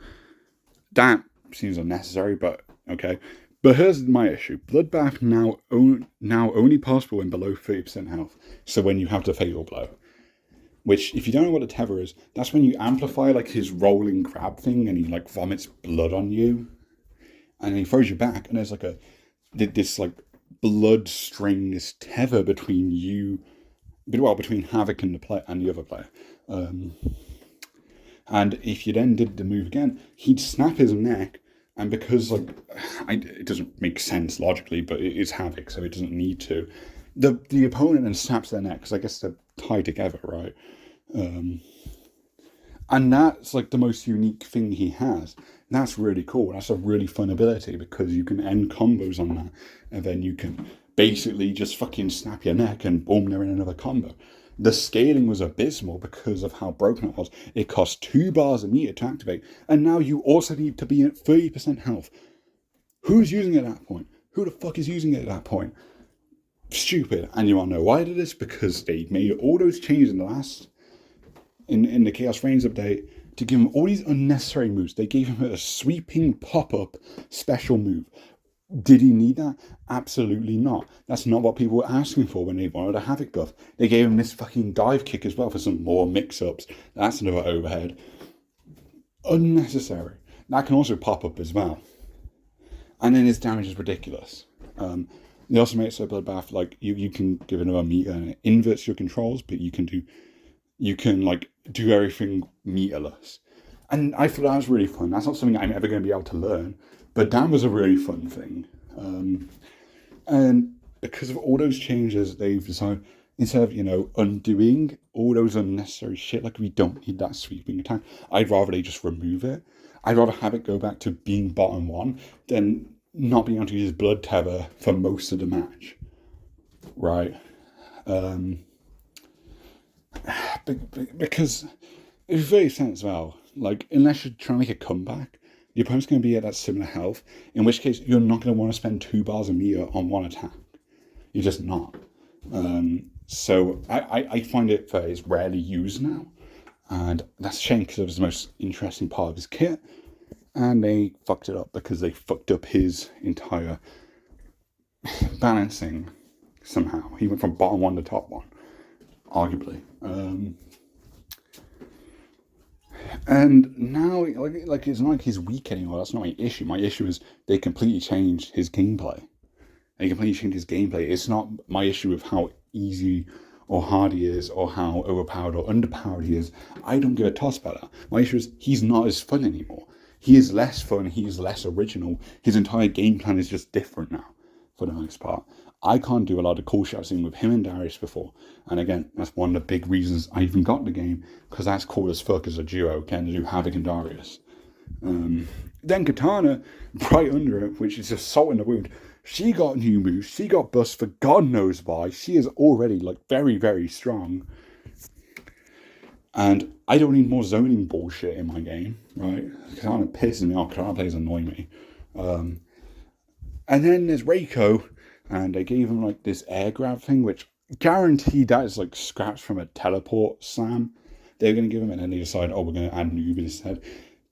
That seems unnecessary, but okay. But here's my issue. Bloodbath now only possible when below 30% health. So when you have the Fatal Blow. Which, if you don't know what a tether is, that's when you amplify like his rolling crab thing and he like vomits blood on you. And then he throws you back and there's like this like blood string, this tether between you, between Havoc and the other player. And if you then did the move again, he'd snap his neck. And because like, it doesn't make sense logically, but it is Havoc, so it doesn't need to. The opponent then snaps their neck, because I guess they're tied together, right? And that's like the most unique thing he has. And that's really cool. That's a really fun ability, because you can end combos on that, and then you can basically just fucking snap your neck and boom, they're in another combo. The scaling was abysmal because of how broken it was. It cost 2 bars a meter to activate, and now you also need to be at 30% health. Who's using it at that point? Who the fuck is using it at that point? Stupid. And you want to know why I did this? Because they made all those changes in the Chaos Reigns update to give him all these unnecessary moves. They gave him a sweeping pop-up special move. Did he need that? Absolutely not. That's not what people were asking for when they wanted a Havoc buff. They gave him this fucking dive kick as well for some more mix-ups. That's another overhead. Unnecessary. That can also pop up as well. And then his damage is ridiculous. They also make it so Bloodbath, like, you can give another meter and it inverts your controls, but you can do everything meterless. And I thought that was really fun. That's not something I'm ever going to be able to learn, but that was a really fun thing. And because of all those changes, they've decided, instead of, undoing all those unnecessary shit, like we don't need that sweeping attack, I'd rather they just remove it. I'd rather have it go back to being bottom 1 than not being able to use Blood Tether for most of the match. Right? Because it's very sense as well. Like, unless you're trying to make a comeback, your opponent's going to be at that similar health, in which case you're not going to want to spend 2 bars a meter on one attack. You're just not. So I find it that it's rarely used now, and that's a shame because it was the most interesting part of his kit. And they fucked it up because they fucked up his entire balancing somehow. He went from bottom one to top one, arguably. And now, like it's not like he's weak anymore. That's not my issue. My issue is they completely changed his gameplay. It's not my issue with how easy or hard he is, or how overpowered or underpowered he is. I don't give a toss about that. My issue is he's not as fun anymore. He is less fun. He is less original. His entire game plan is just different now, for the most part. I can't do a lot of cool shit I've seen with him and Darius before. And again, that's one of the big reasons I even got the game, because that's cool as fuck as a duo, can do Havoc and Darius. Then Katana, right under it, which is just salt in the wound. She got new moves. She got buffs for God knows why. She is already like very, very strong. And I don't need more zoning bullshit in my game, right? Katana pisses me off. Katana players annoy me. And then there's Reiko, and they gave him like this air grab thing, which guaranteed that is like scraps from a teleport slam. They're going to give him, and then they decide, oh, we're going to add noob instead.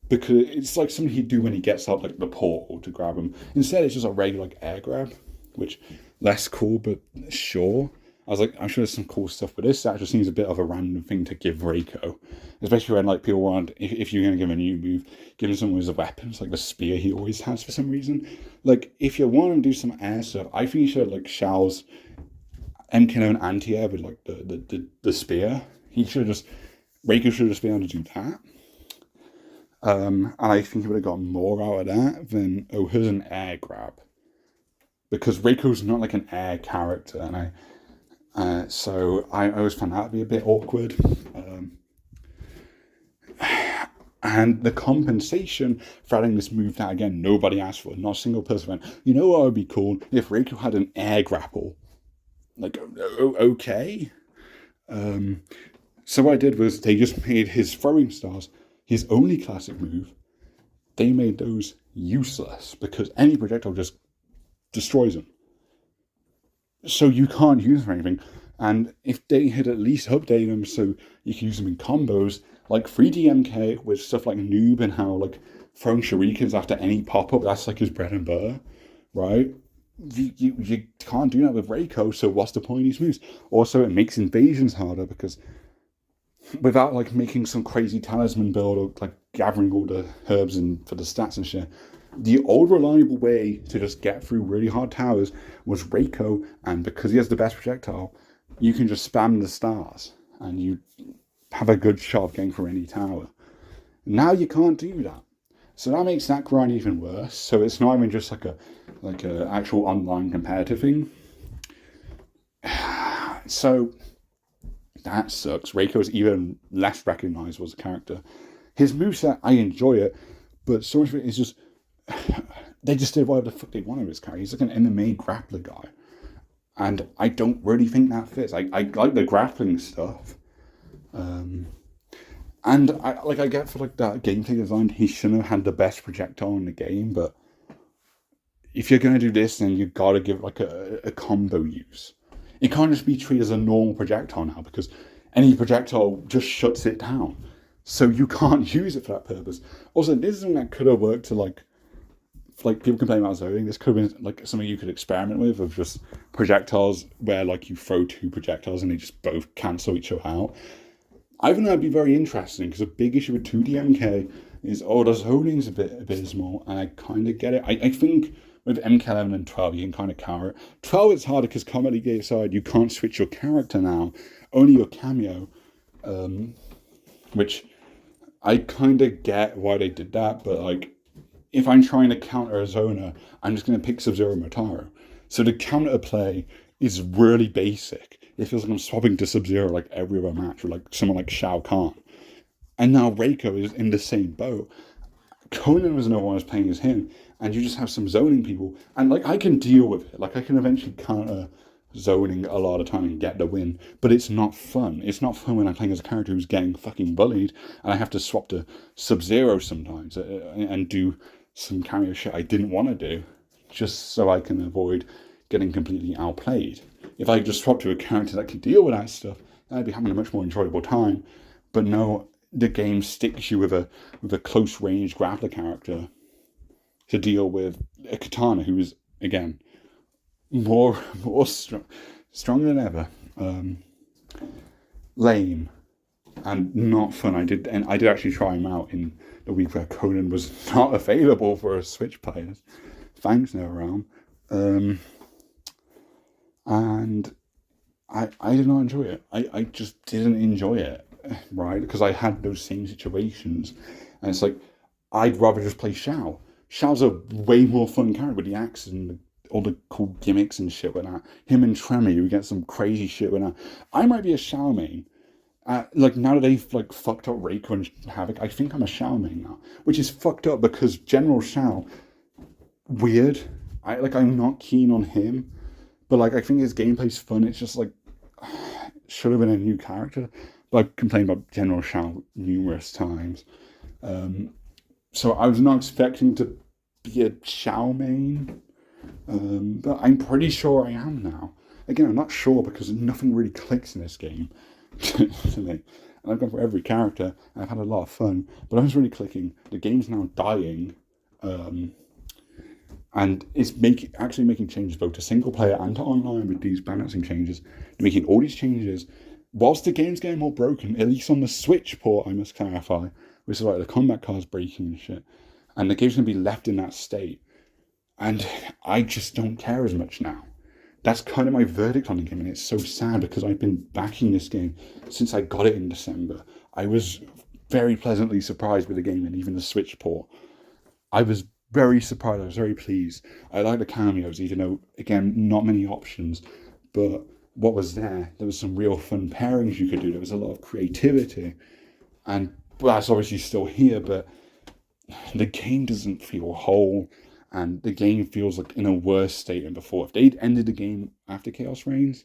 Because it's like something he'd do when he gets out like the portal to grab him. Instead, it's just a regular like air grab, which less cool, but sure. I was like, I'm sure there's some cool stuff, but this actually seems a bit of a random thing to give Reiko. Especially when like people want, if you're going to give him a new move, give him someone with a weapon, like the spear he always has for some reason. Like, if you want him to do some air stuff, I think you should like Shao's MKO and anti-air with like the spear. Reiko should have just been able to do that. And I think he would have got more out of that than, oh, here's an air grab. Because Reiko's not like an air character, and so I always found that to be a bit awkward. And the compensation for adding this move that, again, nobody asked for, not a single person went, you know what would be cool? If Reiko had an air grapple. Like, okay. So what I did was they just made his throwing stars his only classic move. They made those useless because any projectile just destroys them. So you can't use them for anything. And if they had at least updated them so you can use them in combos, like 3DMK with stuff like Noob and how like throwing shurikens after any pop-up, that's like his bread and butter, right? You can't do that with Reiko, so what's the point of these moves? Also, it makes invasions harder because without like making some crazy talisman build or like gathering all the herbs and for the stats and shit, the old reliable way to just get through really hard towers was Reiko, and because he has the best projectile, you can just spam the stars and you have a good shot of getting through any tower. Now you can't do that, so that makes that grind even worse. So it's not even just like a actual online competitive thing. So that sucks. Reiko is even less recognizable as a character. His moveset, I enjoy it, but so much of it is just they just did whatever the fuck they wanted with his character. He's like an MMA grappler guy, and I don't really think that fits. I like the grappling stuff, and I get for like that gameplay design, he shouldn't have had the best projectile in the game. But if you're gonna do this, then you gotta give like a combo use. It can't just be treated as a normal projectile now, because any projectile just shuts it down. So you can't use it for that purpose. Also, this is something that could have worked to like people complain about zoning. This could have been like something you could experiment with, of just projectiles where like you throw two projectiles and they just both cancel each other out. I think that'd be very interesting, because a big issue with 2D is, the zoning's a bit abysmal, and I kind of get it. I think with MK11 and 12, you can kind of counter it. 12, it's harder because comedy gate aside, you can't switch your character now, only your cameo, which I kind of get why they did that, but like, if I'm trying to counter a zoner, I'm just going to pick Sub-Zero Motaro. So the counter play is really basic. It feels like I'm swapping to Sub-Zero like every other match with like someone like Shao Kahn. And now Reiko is in the same boat. Conan was another one who was playing as him, and you just have some zoning people, and like I can deal with it. Like I can eventually counter zoning a lot of time and get the win, but it's not fun. It's not fun when I'm playing as a character who's getting fucking bullied, and I have to swap to Sub-Zero sometimes and do some cameo shit I didn't want to do, just so I can avoid getting completely outplayed. If I just swap to a character that can deal with that stuff, then I'd be having a much more enjoyable time. But no, the game sticks you with a close range grappler character to deal with a katana who is, again, more stronger than ever, lame, and not fun. I did actually try him out in the week where Conan was not available for Switch players. Thanks, NetherRealm. And I did not enjoy it. I just didn't enjoy it, right? Because I had those same situations. And it's like, I'd rather just play Shao. Shao's a way more fun character with the axe and all the cool gimmicks and shit with that. Him and Tremor, you get some crazy shit with that. I might be a Shao main. Like, now that they've, like, fucked up Reiko and Havoc, I think I'm a Shao main now. Which is fucked up because General Shao, weird. I'm not keen on him. But, like, I think his gameplay's fun. It's just, like, should have been a new character. But I've complained about General Shao numerous times. So I was not expecting to be a Shao main. But I'm pretty sure I am now. Again, I'm not sure because nothing really clicks in this game to me. And I've gone for every character. I've had a lot of fun. But I was really clicking. The game's now dying. And it's actually making changes both to single player and to online with these balancing changes. They're making all these changes whilst the game's getting more broken, at least on the Switch port, I must clarify, which is like the combat cards breaking and shit. And the game's going to be left in that state. And I just don't care as much now. That's kind of my verdict on the game, and it's so sad because I've been backing this game since I got it in December. I was very pleasantly surprised with the game and even the Switch port. I was very surprised. I was very pleased. I like the cameos, even though, again, not many options. But what was there was some real fun pairings you could do. There was a lot of creativity. And that's obviously still here, but the game doesn't feel whole. And the game feels like in a worse state than before. If they'd ended the game after Chaos Reigns,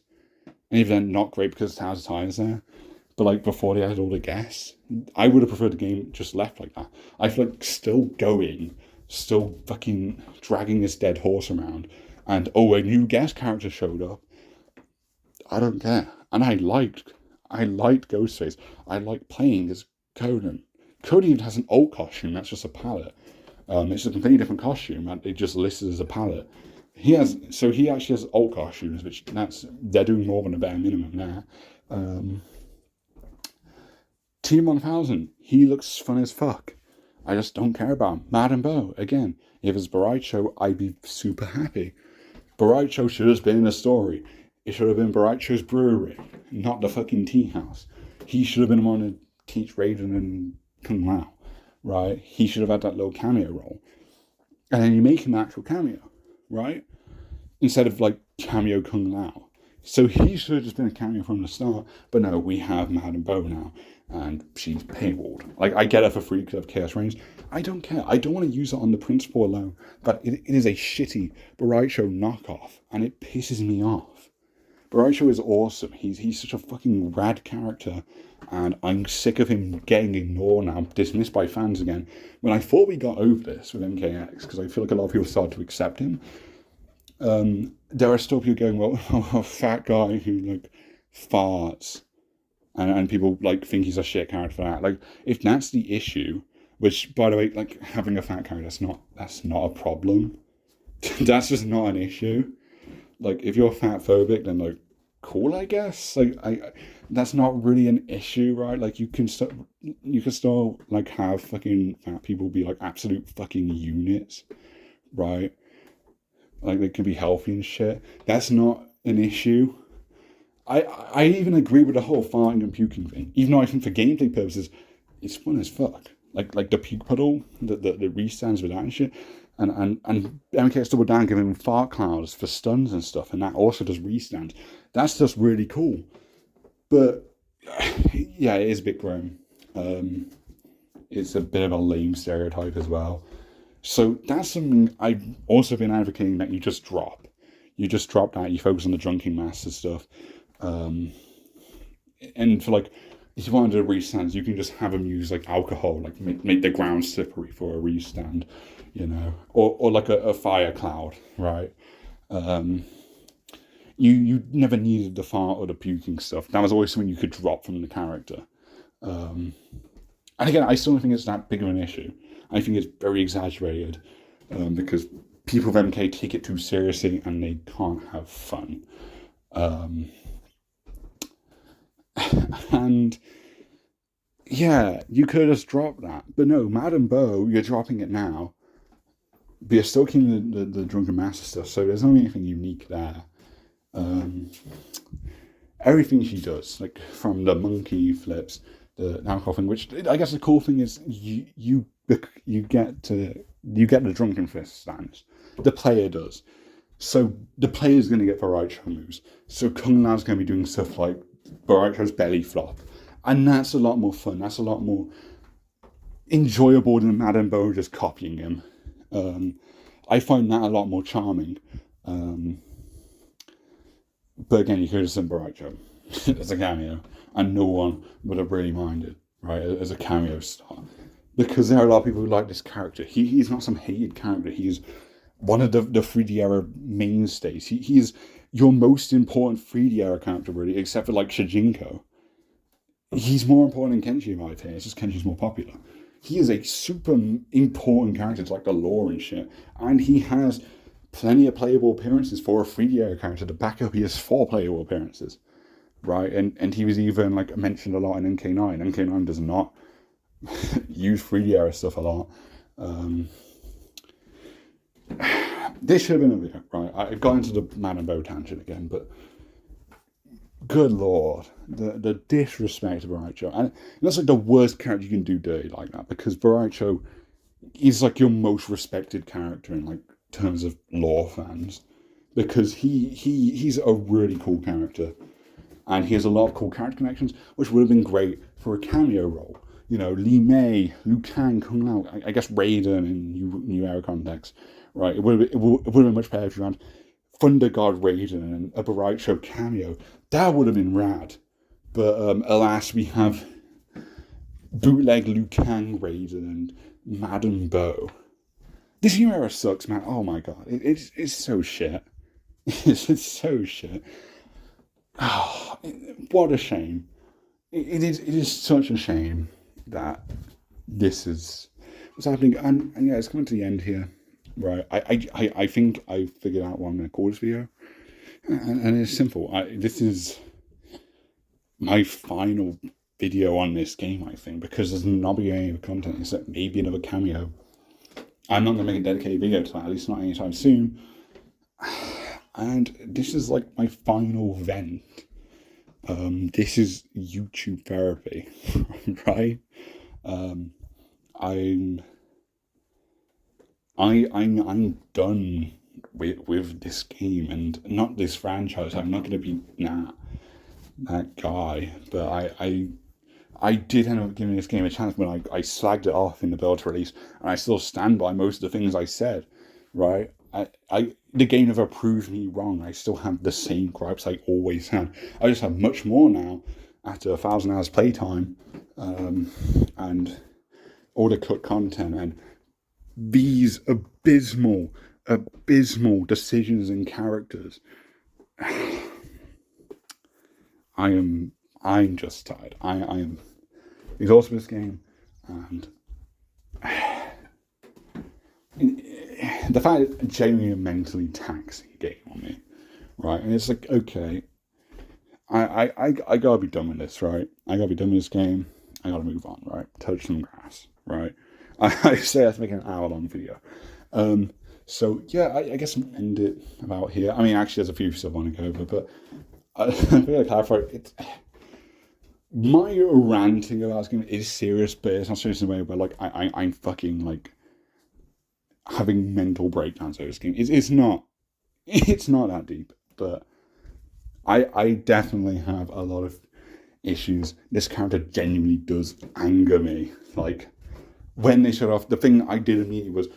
and even then, not great because Towers of Time is there, but like before they added all the guests, I would have preferred the game just left like that. I feel like still going, still fucking dragging this dead horse around, and a new guest character showed up. I don't care. And I liked Ghostface. I liked playing as Conan. Conan even has an alt costume, that's just a palette. It's a completely different costume, and it just listed as a palette. He actually has alt costumes, which they're doing more than a bare minimum now. Team 1000, he looks fun as fuck. I just don't care about him. Mad Bo, again, if it's Bo Rai Cho, I'd be super happy. Bo Rai Cho should have been in a story. It should have been Bo Rai Cho's brewery, not the fucking tea house. He should have been the one to teach Raiden and Kung Lao, right? He should have had that little cameo role. And then you make him an actual cameo, right? Instead of like cameo Kung Lao. So he should have just been a cameo from the start. But no, we have Mad Bo now. And she's paywalled. Like, I get her for free because of Chaos Reigns. I don't care. I don't want to use it on the principle alone. But it is a shitty Bo Rai Cho knockoff. And it pisses me off. Bo Rai Cho is awesome. He's such a fucking rad character. And I'm sick of him getting ignored now, dismissed by fans again. When I thought we got over this with MKX, because I feel like a lot of people started to accept him, there are still people going, well, a fat guy who, like, farts. And people, like, think he's a shit character for that. Like, if that's the issue, which, by the way, like, having a fat character, that's not a problem. That's just not an issue. Like, if you're fat phobic, then, like, cool, I guess. Like, that's not really an issue, right? Like, you can still, like, have fucking fat people be, like, absolute fucking units, right? Like, they can be healthy and shit. That's not an issue. I even agree with the whole farting and puking thing, even though I think for gameplay purposes, it's fun as fuck. Like the puke puddle, the restands with that and shit. And MKX double down giving him fart clouds for stuns and stuff, and that also does restands. That's just really cool. But yeah, it is a bit grim. It's a bit of a lame stereotype as well. So that's something I've also been advocating that you just drop. You just drop that, you focus on the drunken master stuff. And for like, if you want to do restands, you can just have them use like alcohol, like make the ground slippery for a restand, you know, or like a fire cloud, right? You never needed the fart or the puking stuff. That was always something you could drop from the character. And again, I still don't think it's that big of an issue. I think it's very exaggerated because people of MK take it too seriously and they can't have fun. And yeah, you could have just dropped that. But no, Madam Bo, you're dropping it now. But you're still keeping the Drunken Master stuff, so there's not anything unique there. Everything she does, like from the monkey flips, the alcohol thing, which I guess the cool thing is you get the drunken fist stance. The player does. So the player's going to get Bo Rai Cho moves. So Kung Lao's going to be doing stuff like Bo Rai Cho's belly flop. And that's a lot more fun. That's a lot more enjoyable than Madame Bo just copying him. I find that a lot more charming. But again, you could have seen Bo Rai Cho as a cameo, and no one would have really minded, right, as a cameo star. Because there are a lot of people who like this character. He's not some hated character. He's one of the 3D era mainstays. He's your most important 3D era character, really, except for like Shijinko. He's more important than Kenshi, in my opinion. It's just Kenshi's more popular. He is a super important character to like the lore and shit. And he has plenty of playable appearances for a 3D era character to back up his 4 playable appearances. Right? And he was even like mentioned a lot in NK9. NK9 does not use 3D era stuff a lot. This should have been a video, right? I've got into the Madame Bo tangent again, but good lord, the disrespect of Bo Rai Cho. And that's like the worst character you can do dirty like that, because Bo Rai Cho is like your most respected character in like terms of lore fans, because he's a really cool character, and he has a lot of cool character connections, which would have been great for a cameo role. You know, Li Mei, Liu Kang, Kung Lao, I guess Raiden in New Era context, right? It would have been much better if you had Thunder God Raiden and a Bo Rai Cho cameo. That would have been rad. But alas, we have bootleg Liu Kang Raiden and Madame Bo. This New Era sucks, man. Oh my god, it's so shit. It's so shit. Oh, what a shame. It is such a shame that this is what's happening. And yeah, it's coming to the end here. Right. I think I figured out what I'm going to call this video. And it's simple. This is my final video on this game, I think, because there's not be any other content except maybe another cameo. I'm not going to make a dedicated video to that, at least not anytime soon. And this is like my final vent. This is YouTube therapy, right? I'm done with this game and not this franchise. I'm not going to be that guy. But I did end up giving this game a chance when I slagged it off in the build release, and I still stand by most of the things I said. Right? The game never proved me wrong. I still have the same gripes I always had. I just have much more now after 1,000 hours playtime, and all the cut content and these abysmal decisions and characters. I'm just tired. I am exhausted with this game, and the fact it's genuinely a mentally taxing game on me, right? And it's like, okay, I gotta be done with this, right? I gotta be done with this game. I gotta move on, right? Touch some grass, right? I say I have to make an hour-long video. So yeah, I guess I'll end it about here. I mean, actually, there's a few stuff I want to go over, but I feel like clarify it. My ranting about this game is serious, but it's not serious in a way where like I'm fucking like having mental breakdowns over this game. It's not that deep, but I definitely have a lot of issues. This character genuinely does anger me. Like, when they shut off, the thing I did immediately was,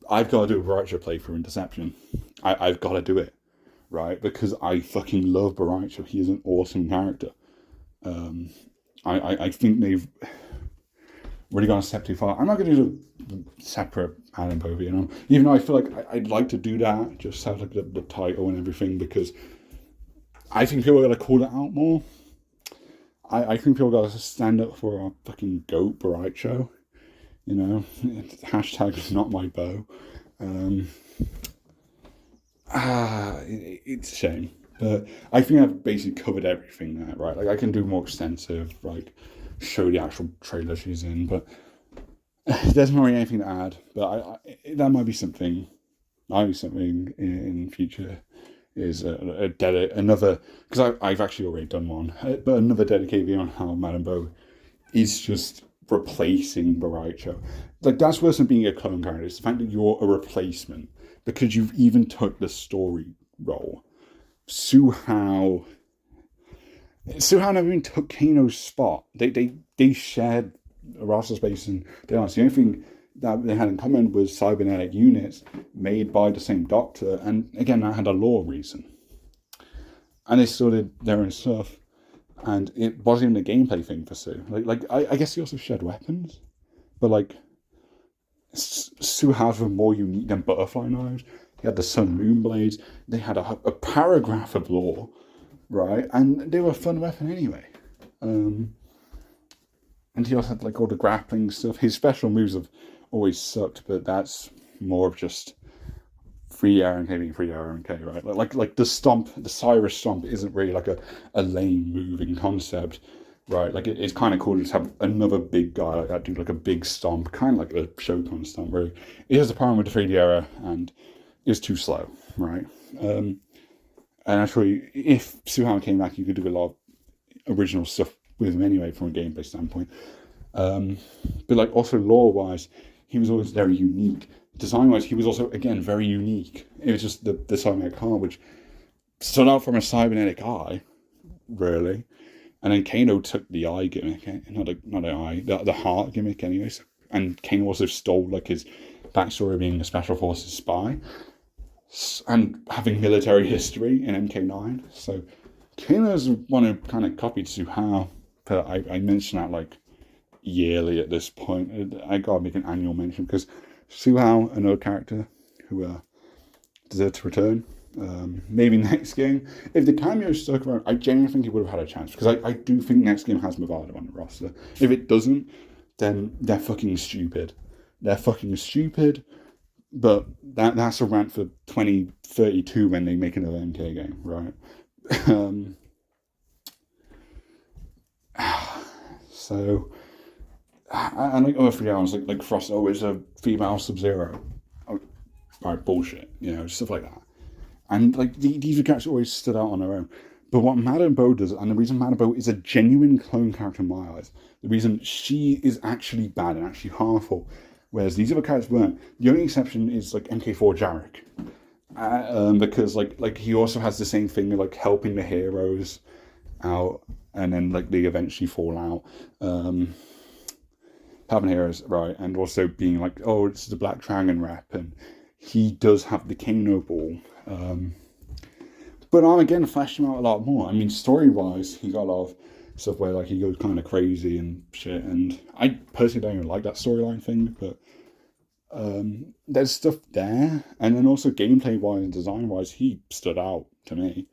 I've got to do a Bo Rai Cho playthrough in Deception. I've got to do it, right? Because I fucking love Bo Rai Cho. He is an awesome character. I think they've really gone a step too far. I'm not going to do a separate Madame Bo, you know? Even though I feel like I'd like to do that, just have like the title and everything, because I think people are going to call it out more. I think people gotta stand up for our fucking goat Bo Rai Cho. You know, hashtag not my bow. Um, it's a shame. But I think I've basically covered everything there, right? Like I can do more extensive, like show the actual trailer she's in, but there's not really anything to add. But that might be something. Might be something in future. Is another, because I've actually already done one, but another dedicated video on how Madame Bo is just replacing Bo Rai Cho. Like that's worse than being a clone character. It's the fact that you're a replacement because you've even took the story role. Suhao never even took Kano's spot. They shared a roster space and they honest. The only thing that they had in common was cybernetic units made by the same doctor, and again that had a lore reason. And they still did their own stuff, and it wasn't even a gameplay thing for Sue. I guess he also shared weapons, but like Sue has were more unique than butterfly knives. He had the sun moon blades. They had a paragraph of lore, right? And they were a fun weapon anyway. And he also had like all the grappling stuff. His special moves have always sucked, but that's more of just free RNK being free RNK, right? Like the stomp, the Cyrus stomp isn't really like a lane moving concept, right? Like it's kind of cool to just have another big guy like that do like a big stomp, kind of like a Shokan stomp, really. It has a problem with the 3D error and is too slow, right? And actually, if Suhan came back, you could do a lot of original stuff with him anyway from a gameplay standpoint. But like also lore-wise, he was always very unique. Design-wise, he was also, again, very unique. It was just the cybernetic heart, which stood out from a cybernetic eye, really. And then Kano took the eye gimmick, not an eye, the heart gimmick anyways. And Kano also stole like his backstory of being a special forces spy and having military history in MK9. So Kano's one who kind of copied Suhao, but I mention that like yearly at this point. I gotta make an annual mention because Suhao, another character who deserves to return. Maybe next game. If the cameo stuck around, I genuinely think he would have had a chance because I do think next game has Movado on the roster. If it doesn't, then they're fucking stupid. They're fucking stupid. But that's a rant for 2032 when they make another MK game, right? So, and like other 3 hours, like Frost always a female Sub-Zero. Oh, right, bullshit, stuff like that. And like these characters always stood out on their own. But what Madame Bo does, and the reason Madame Bo is a genuine clone character in my eyes, the reason she is actually bad and actually harmful, whereas these other characters weren't. The only exception is like MK4 Jarek, because like he also has the same thing of like helping the heroes out, and then like they eventually fall out. Having heroes, right, and also being like, oh, this is a Black Dragon rep, and he does have the Kano ball. But I'm again fleshed him out a lot more. I mean, story-wise, he got a lot of stuff where like he goes kind of crazy and shit, and I personally don't even like that storyline thing, but there's stuff there, and then also gameplay-wise and design-wise, he stood out to me.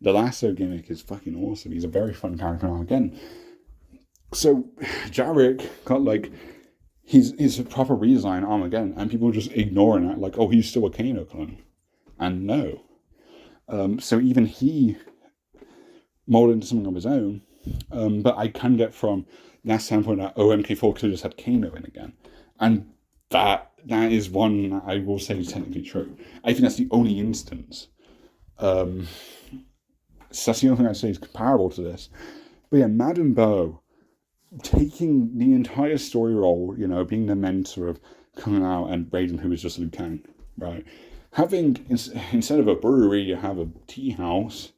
The lasso gimmick is fucking awesome. He's a very fun character now again. So Jarek got like his proper redesign Armageddon, and people just ignoring that, like, oh, he's still a Kano clone, and no. So even he molded into something of his own. But I can get from that standpoint that OMK4 could have just had Kano in again, and that is one that I will say is technically true. I think that's the only instance. So that's the only thing I'd say is comparable to this. But yeah, Madame Bo taking the entire story role, being the mentor of coming out and Raiden, who is just Liu Kang, right? Having, instead of a brewery, you have a tea house,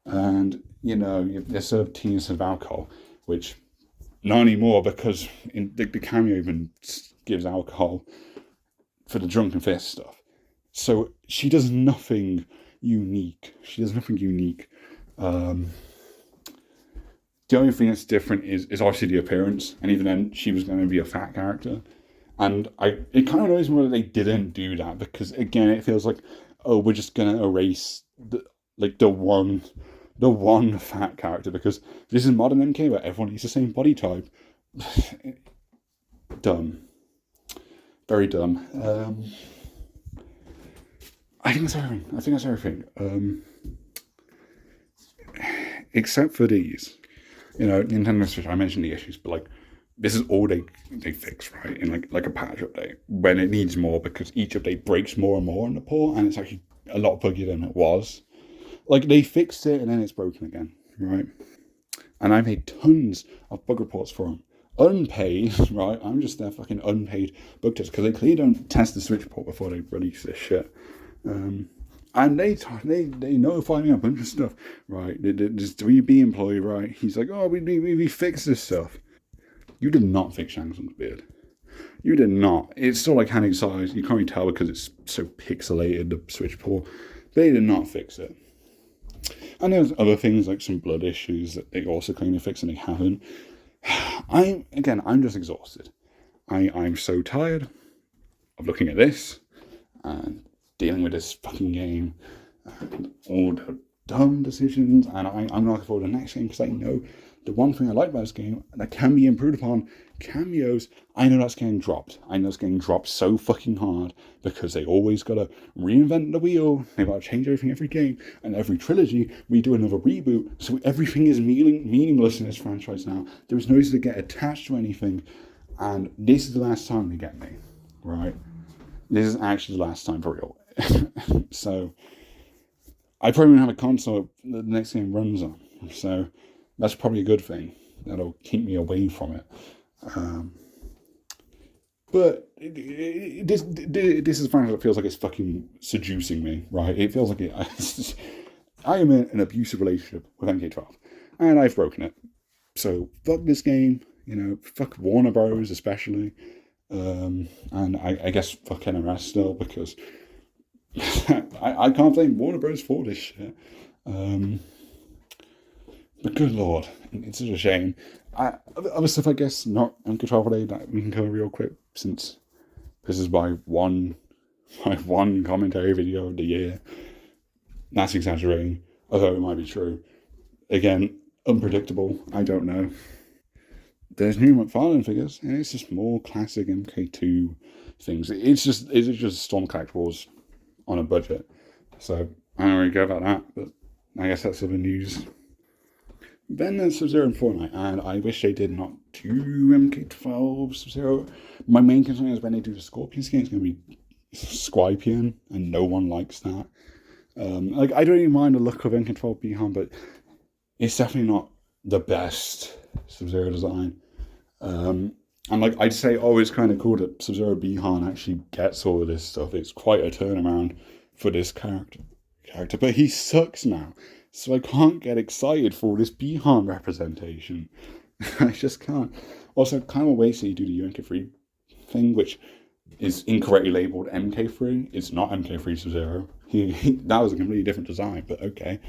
and, they serve tea instead of alcohol, which not anymore because the cameo even gives alcohol for the Drunken Fist stuff. So she does nothing unique. The only thing that's different is obviously the appearance, and even then she was going to be a fat character. And it kind of annoys me that they didn't do that, because again, it feels like, oh, we're just going to erase the the one fat character, because this is modern MK where everyone eats the same body type. Dumb. Very dumb. I think that's everything. Except for these. Nintendo Switch, I mentioned the issues, but like, this is all they fix, right? In like a patch update, when it needs more, because each update breaks more and more on the port, and it's actually a lot buggier than it was. Like, they fixed it and then it's broken again, right? And I made tons of bug reports for them. Unpaid, right? I'm just their fucking unpaid bug test, because they clearly don't test the Switch port before they release this shit. And they notify me a bunch of stuff, right? This 3B employee, right? He's like, oh, we fixed this stuff. You did not fix Shang Tsung's beard. You did not. It's still like hand size. You can't really tell because it's so pixelated, the Switch port. They did not fix it. And there's other things like some blood issues that they also claim to fix and they haven't. I'm just exhausted. I'm so tired of looking at this and dealing with this fucking game and all the dumb decisions. And I'm not looking forward to the next game, because I know the one thing I like about this game that can be improved upon, cameos. I know that's getting dropped. I know it's getting dropped so fucking hard, because they always gotta reinvent the wheel. They gotta change everything every game, and every trilogy we do another reboot. So everything is meaningless in this franchise now. There is no reason to get attached to anything, and this is the last time they get me, right? This is actually the last time for real. So I probably won't have a console that the next game runs on. So that's probably a good thing. That'll keep me away from it. But this is a franchise that feels like it's fucking seducing me, right? It feels like I am in an abusive relationship with MK12, and I've broken it. So fuck this game, fuck Warner Bros. Especially, and I guess fuck NRS still, because I can't blame Warner Bros. For this shit. But good lord, it's such a shame. Other stuff, I guess, not MK12 related, that we can cover real quick, since this is my one commentary video of the year. That's exaggerating, although it might be true. Again, unpredictable, I don't know. There's new McFarlane figures, and it's just more classic MK2 things. It's just Storm collectibles on a budget. So I don't really care about that, but I guess that's other news. Then there's Sub-Zero and Fortnite, and I wish they did not do MK12 Sub-Zero. My main concern is when they do the Scorpion skin, it's going to be Squipion, and no one likes that. I don't even mind the look of MK12 Bihan, but it's definitely not the best Sub-Zero design. And I'd say, it's kind of cool that Sub-Zero Bihan actually gets all of this stuff. It's quite a turnaround for this character, but he sucks now. So I can't get excited for this Bihan representation. I just can't. Also, kind of a waste that you do the UMK3 thing, which is incorrectly labelled MK3. It's not MK3 Sub-Zero. That was a completely different design, but okay.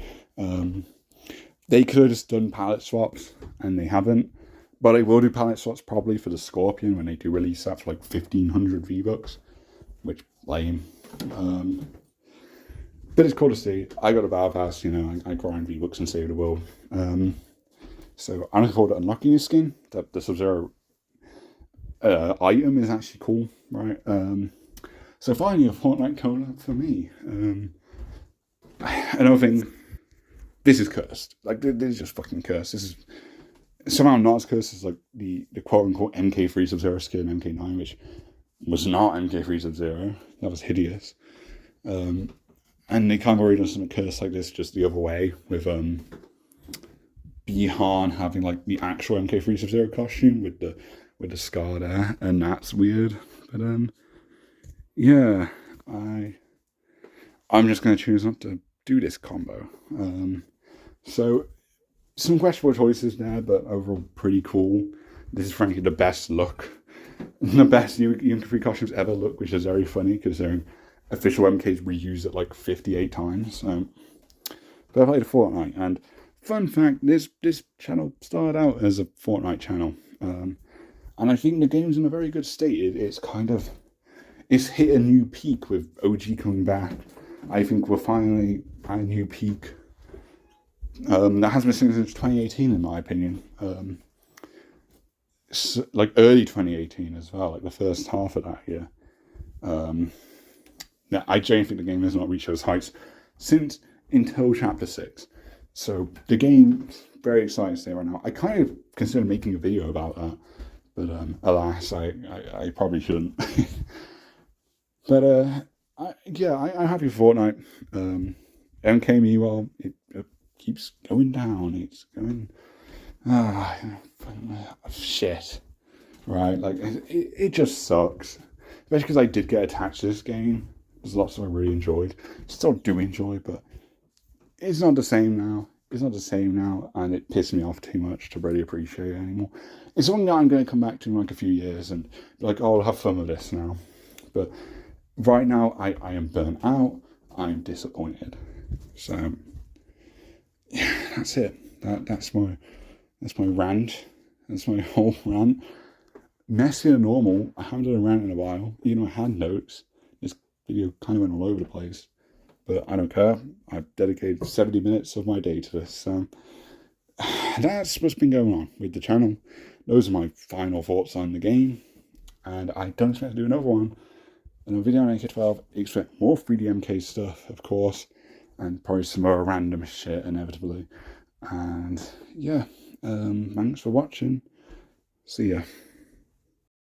They could have just done palette swaps, and they haven't. But they will do palette swaps probably for the Scorpion when they do release that for like 1,500 V-Bucks, which, lame. But it's cool to see. I got a Battle Pass, I grind V-Bucks and save the world. So I'm looking forward to unlocking this skin. The Sub-Zero item is actually cool, right? So finally a Fortnite collab for me. Another thing, this is cursed. This is just fucking cursed. This is somehow not as cursed as the quote-unquote MK3 Sub-Zero skin, MK9, which was not MK3 Sub-Zero. That was hideous. And they kind of already done something cursed like this just the other way, with Bihan having the actual MK3 Sub-Zero costume with the scar there, and that's weird. But yeah, I'm just gonna choose not to do this combo. So some questionable choices there, but overall pretty cool. This is frankly the best look, the best MK3 costumes ever look, which is very funny considering official MKs reused it 58 times. So, but I played a Fortnite, and fun fact, this channel started out as a Fortnite channel, and I think the game's in a very good state. It's hit a new peak with OG coming back. I think we're finally at a new peak That has been since 2018, in my opinion. Like early 2018 as well, like the first half of that year. Yeah, I genuinely think the game has not reached those heights since until Chapter 6. So the game, very excited to say right now. I kind of considered making a video about that, but alas, I probably shouldn't. But I'm happy for Fortnite. MK meanwhile, it keeps going down. It's going shit, right? Like it just sucks. Especially because I did get attached to this game. There's lots of I really enjoyed. Still do enjoy, but it's not the same now. It's not the same now, and it pissed me off too much to really appreciate it anymore. It's something that I'm going to come back to in like a few years and be like, oh, I'll have fun with this now. But right now, I am burnt out. I'm disappointed. So yeah, that's it. That's my rant. That's my whole rant. Messier than normal. I haven't done a rant in a while. You know, I had notes. This video kind of went all over the place. But I don't care. I've dedicated 70 minutes of my day to this. So that's what's been going on with the channel. Those are my final thoughts on the game. And I don't expect to do another one. Another video on AK-12. Expect more 3DMK stuff, of course. And probably some more random shit, inevitably. And yeah, thanks for watching. See ya.